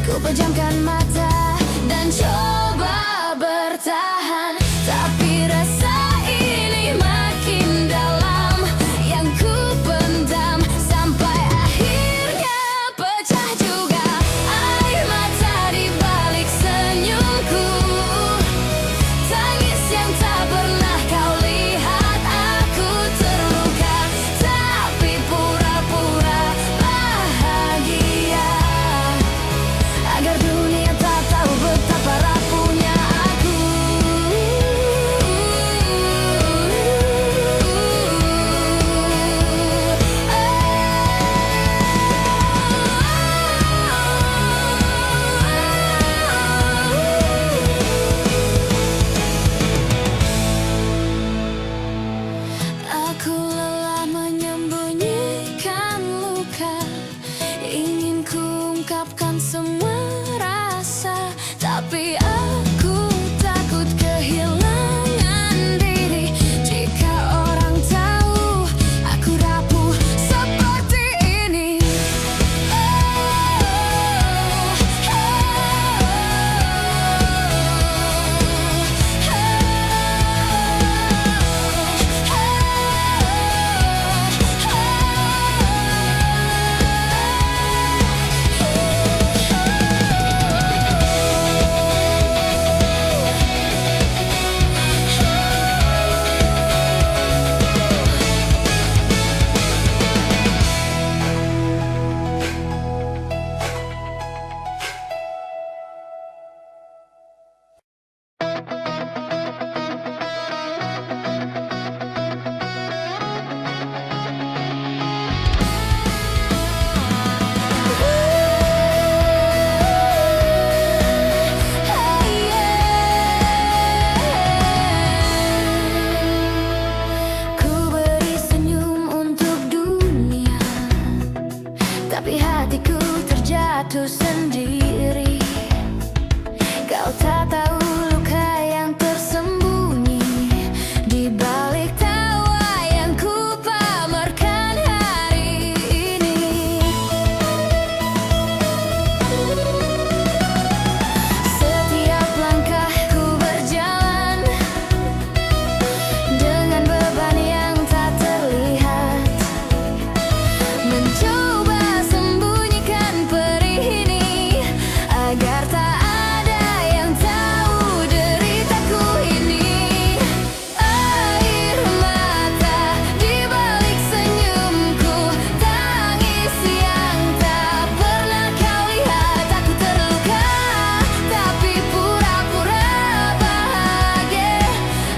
[SPEAKER 1] ku pejamkan mata dan coba bertahan, tapi rasa ini makin dalam yang ku pendam, sampai akhirnya pecah juga. Air mata di balik senyumku, tangis yang tak pernah kau lihat. Aku terluka, tapi pura-pura bahagia, agar dunia tak tahu betapa rapuhnya aku. Aku lelah menyembunyikan luka, ingin ku ungkapkan semua rasa, tapi aku takut kehilangan diri. Jika orang tahu aku rapuh seperti ini. Ku beri senyum untuk dunia, tapi hatiku terjatuh sendiri. Kau tak tahu luka yang tersembunyi di balik tawa yang ku pamerkan hari ini. Setiap langkahku berjalan dengan beban yang tak terlihat, mencoba sembunyikan perih ini, agar tak ada yang tahu deritaku ini. Air mata di balik senyumku, tangis yang tak pernah kau lihat. Aku terluka, tapi pura-pura bahagia,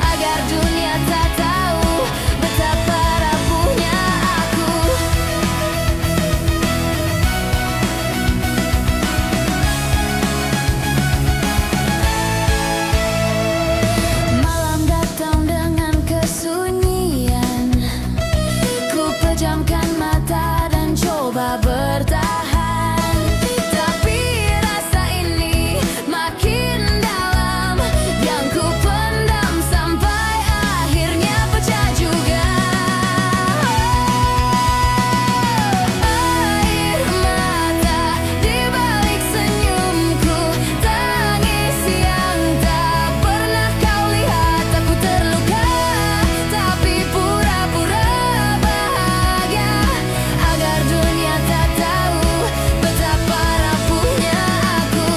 [SPEAKER 1] agar dunia tak tahu betapa rapuhnya aku. Malam datang dengan kesunyian, ku pejamkan mata dan coba bertahan, tapi rasa ini makin dalam yang ku pendam, sampai akhirnya pecah juga. Air mata di balik senyumku, tangis yang tak pernah kau lihat. Aku terluka, tapi pura-pura bahagia, agar dunia tak tahu betapa rapuhnya aku.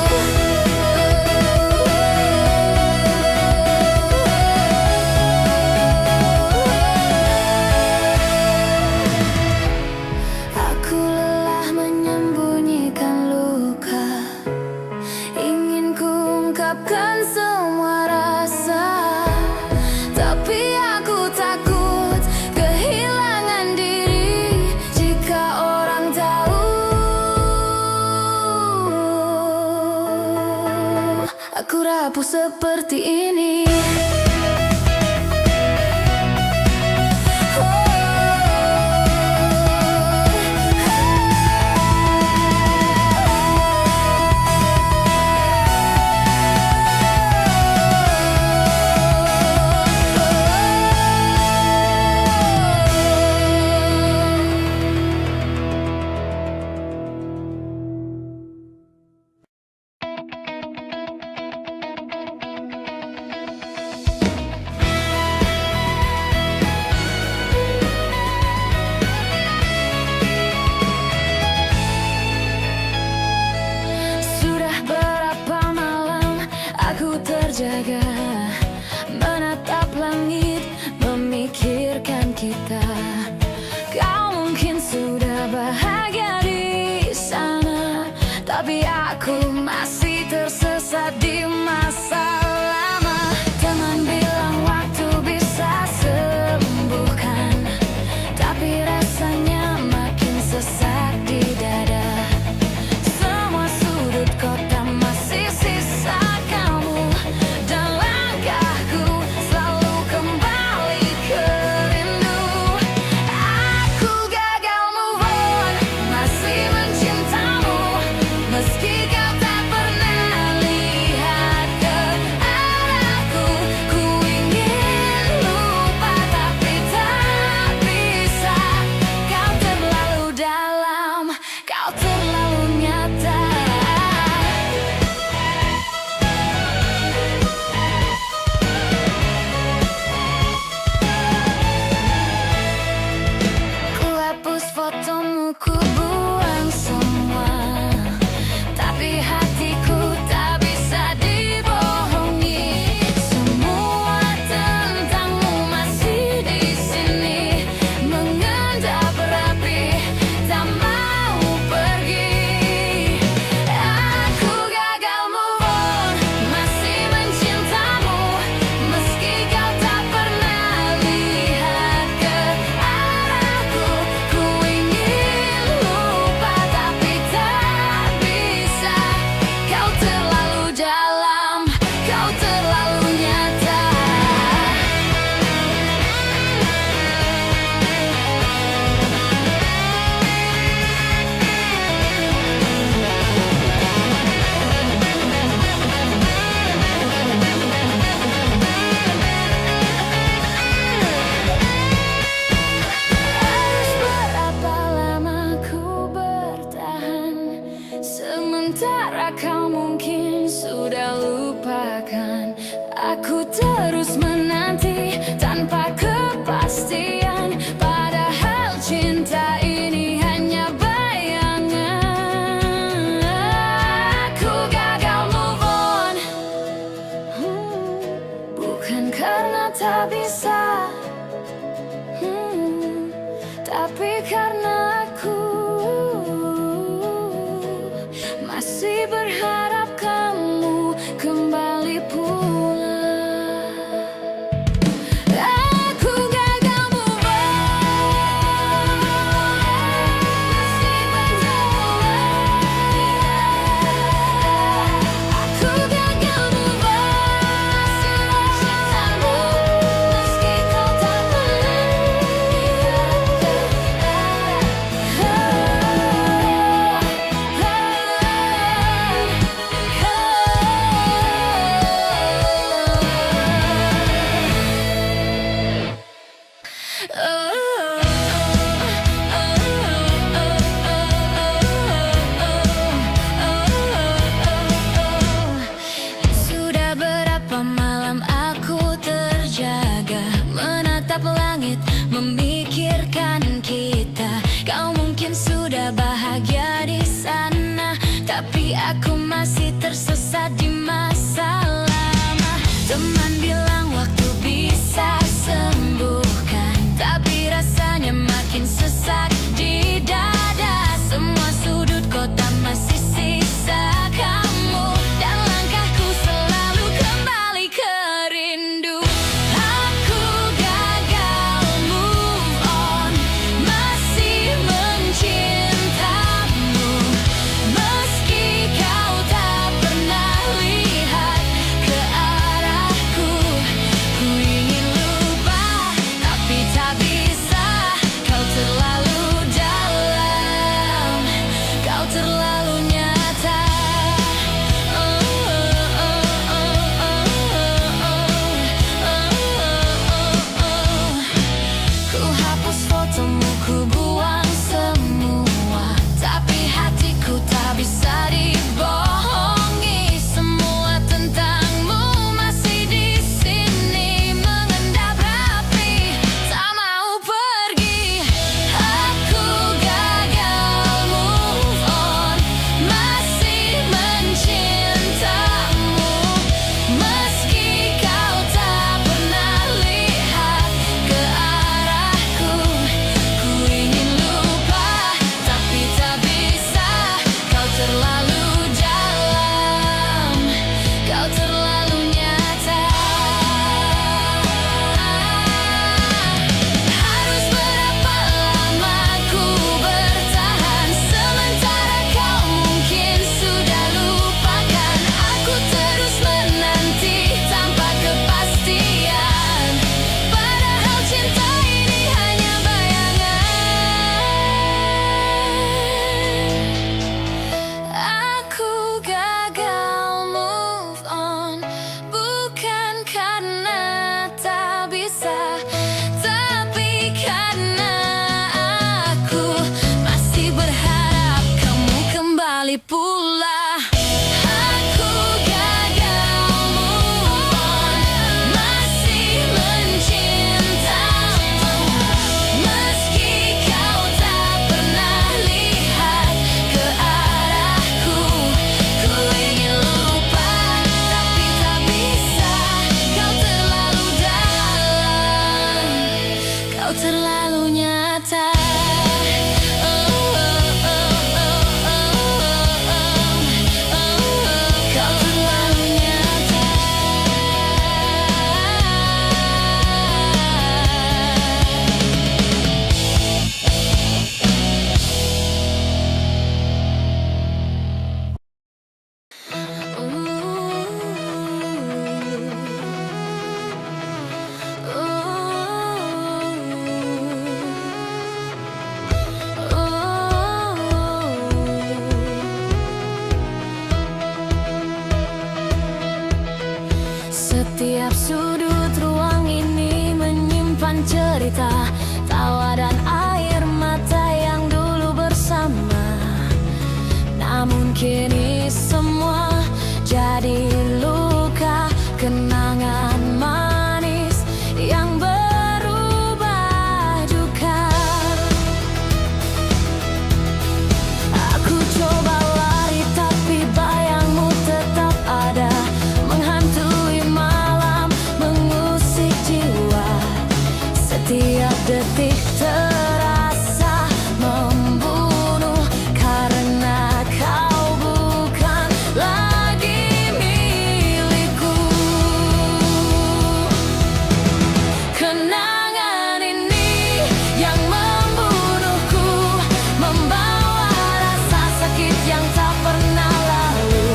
[SPEAKER 1] Aku lelah menyembunyikan luka, ingin ku ungkapkan semua rasa, tapi aku takut kehilangan diri. Jika orang tahu aku rapuh seperti ini. Terjaga menatap langit, memikirkan kita. Kau mungkin sudah bahagia di sana, tapi aku masih tersesat di masa lama. Teman bilang waktu bisa sembuhkan, tapi rasanya makin sesak di dada. Semua sudut kota masih sisa kamu, dan langkahku selalu kembali ke rindu. Aku gagal move on, masih mencintamu, meski kau tak pernah lihat ke arahku. Ku ingin lupa tapi tak bisa. Kau terlalu dalam, kau terlalu nyata. Ku hapus fotomu, ku buang semua, tapi hatiku tak bisa dibohongi. Semua tentangmu masih di sini, mengendap berapi, tak mau pergi. Aku gagal move on, masih mencintamu, meski kau tak pernah lihat ke arahku. Ku ingin lupa tapi tak bisa. Kau terlalu dalam, kau terlalu nyata. Harus berapa lama ku bertahan, sementara kau mungkin sudah lupakan. Aku terus menanti tanpa kepastian, padahal cinta ini hanya bayangan. Aku gagal move on, bukan karena tak bisa, tapi karena aku masih berharap kamu kembali pulang. Aku gagal move on, masih aku gagal move on, masih mencintamu, meski kau tak pernah lihat ke Setiap sudut ruang ini menyimpan cerita, tawa dan air mata yang dulu bersama. Namun kini semua jadi luka, kenangan manis yang berubah duka. Aku coba lari tapi bayangmu tetap ada, menghantui malam, mengusik jiwa. Setiap detik terasa membunuh, karena kau bukan lagi milikku. Kenangan ini yang membunuhku, membawa rasa sakit yang tak pernah lalu.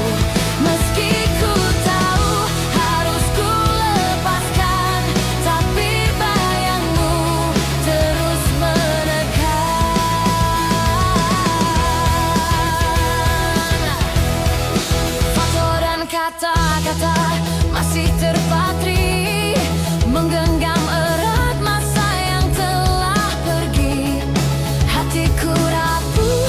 [SPEAKER 1] Meski ku tahu harus ku lepaskan, tapi bayangmu terus menekan. Foto dan kata-kata masih terpatri, menggenggam erat masa yang telah pergi. Hatiku rapuh,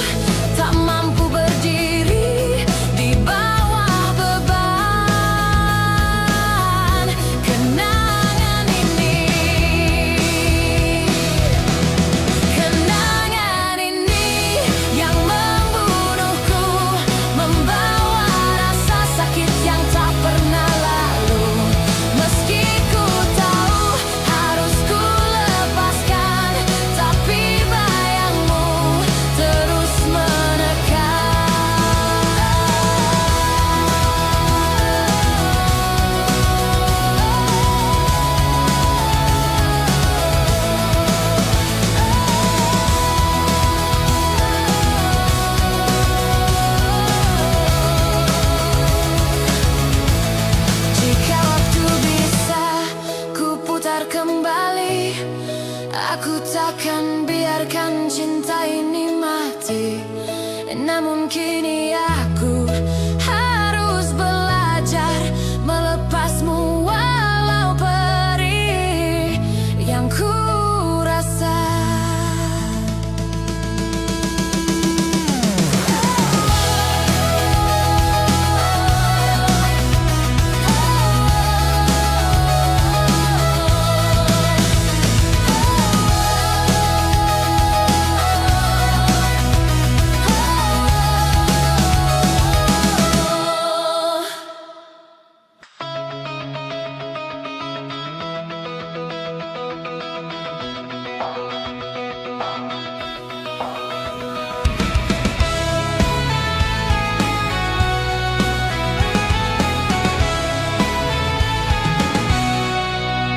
[SPEAKER 1] tak mampu berdiri di bawah beban kenangan ini. Kenangan ini yang membunuhku, membawa rasa sakit yang tak pernah lalu. Meski ku tahu harus ku lepaskan, tapi bayangmu terus Jika waktu bisa ku putar kembali, aku takkan biarkan cinta ini mati. Namun kini aku harus belajar melepasmu walau perih yang ku rasa.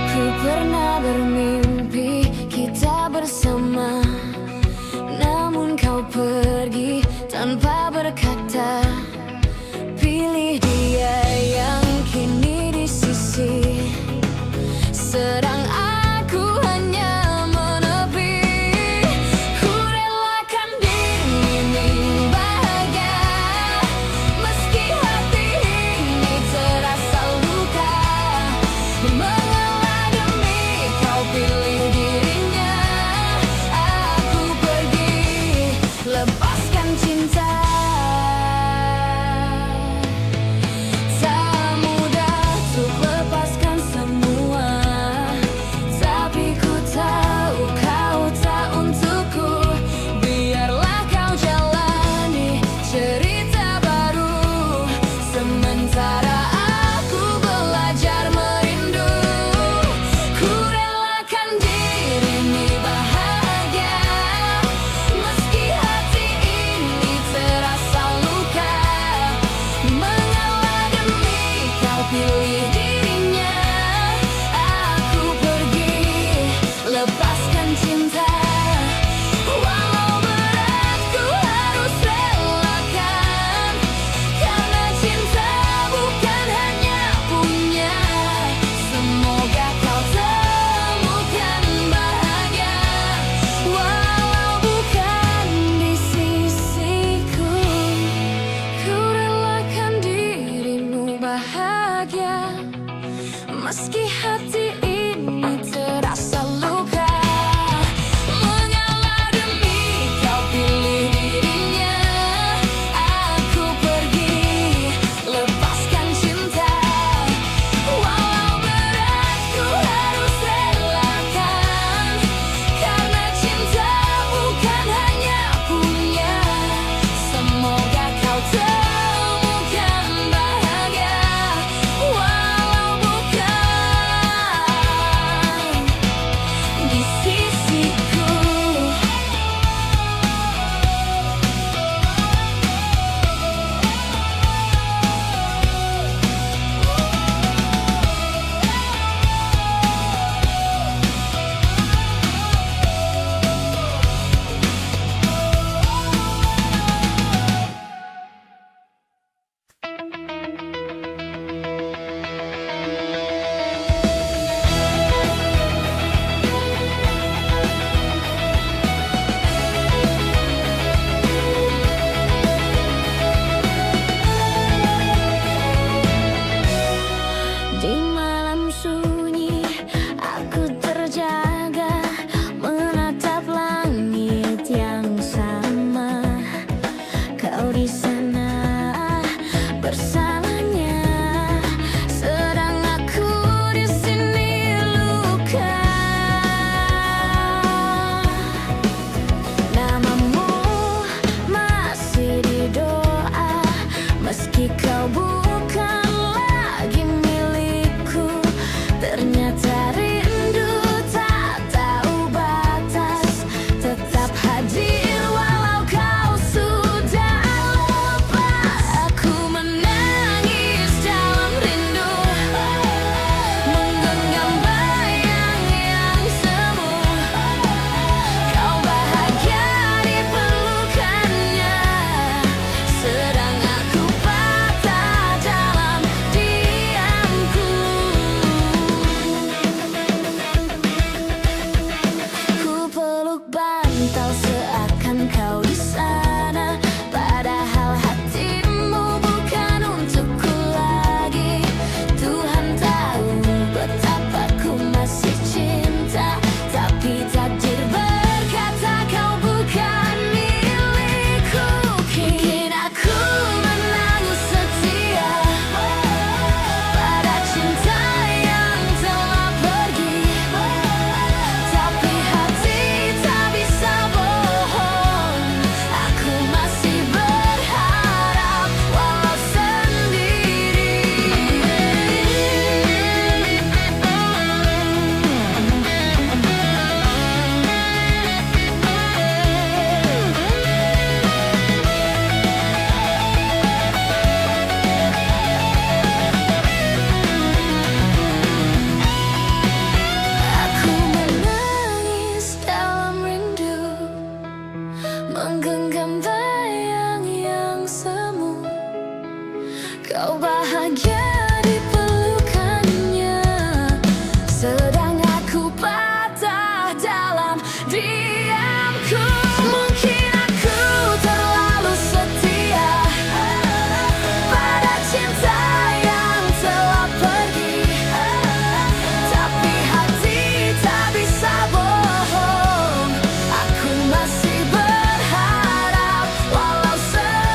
[SPEAKER 1] Ku pernah bermimpi kita bersama, namun kau pergi tanpa berkata. Pilih dia yang kini di sisi, sedang aku hanya menepi. Ku relakan dirimu bahagia, meski hati ini terasa luka. Mengalah demi kau pilih dirinya, aku pergi lepaskan cinta. Tak mudah untuk lepaskan semua, tapi ku tahu kau tak untukku. Biarlah kau jalani cerita baru, sementara aku belajar merindu. Ku relakan dirimu bahagia, meski hati ini terasa luka. Mengalah demi kau pilih dirinya, aku pergi lepaskan cinta. Walau berat ku harus relakan, karena cinta bukan hanya punya. Semoga kau temukan bahagia, walau bukan di sisiku. Ku relakan dirimu bahagia, Meski hati ini terasa luka, mengalah demi kau pilih dirinya. Aku pergi, lepaskan cinta. Walau berat ku harus relakan, karena cinta bukan hanya punya. Semoga kau temukan bahagia, walau bukan di sisiku. Di malam sunyi aku terjaga, menatap langit yang sama. Kau di sana bersamanya, sedang aku di sini luka. Namamu masih di doa, meski kau bukan lagi milikku. Ternyata rindu tak tahu batas, tetap hadir walau kau sudah lepas. Aku menangis dalam rindu, menggenggam bayang yang semu. Kau bahagia di pelukannya, sedang aku patah dalam diamku. Ku peluk bantal seakan kau di sana, padahal hatimu bukan untukku lagi. Tuhan tahu betapa ku masih cinta, tapi takdir berkata kau bukan milikku. Mungkin aku menangis setia pada cinta yang telah pergi, tapi hati tak bisa bohong. Aku masih berharap walau sendiri. Aku menangis dalam rindu, menggenggam bayang yang semu. Kau bahagia di pelukannya, sedang aku patah dalam diamku. Mungkin aku terlalu setia pada cinta yang telah pergi, tapi hati tak bisa bohong. Aku masih berharap walau sendiri.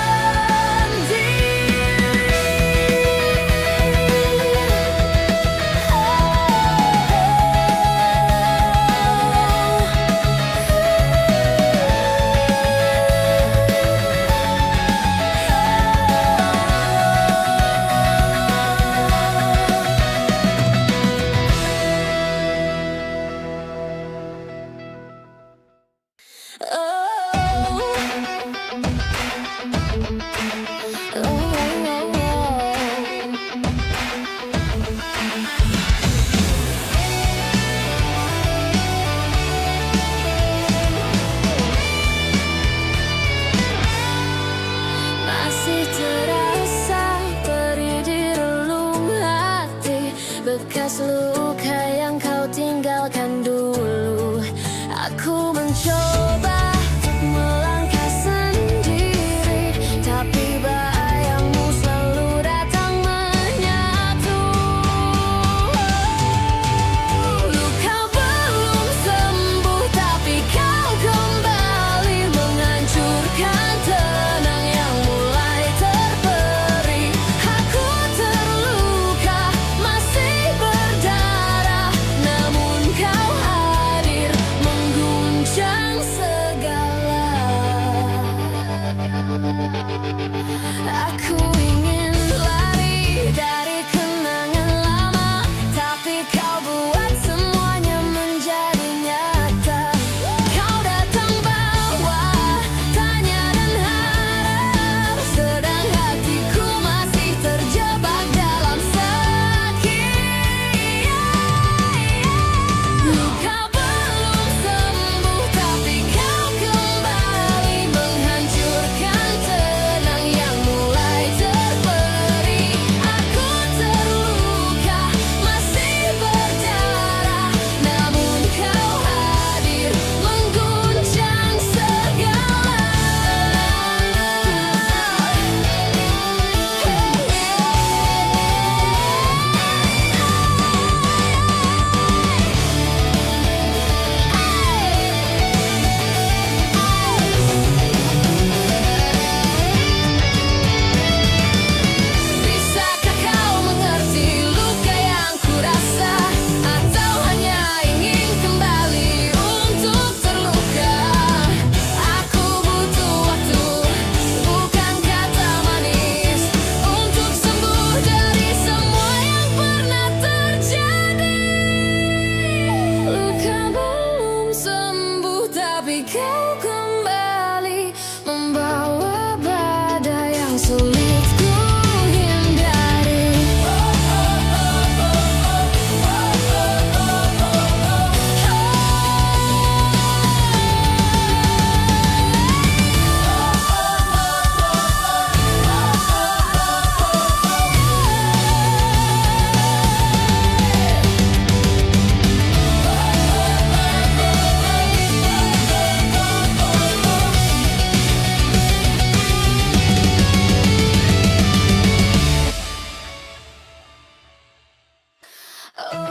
[SPEAKER 1] Masih terasa perih di relung hati, bekas luka yang kau tinggalkan dulu. Aku mencoba untuk melangkah sendiri, tapi bayangmu selalu datang menyatu.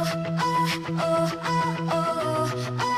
[SPEAKER 1] oh, oh, oh, oh, oh.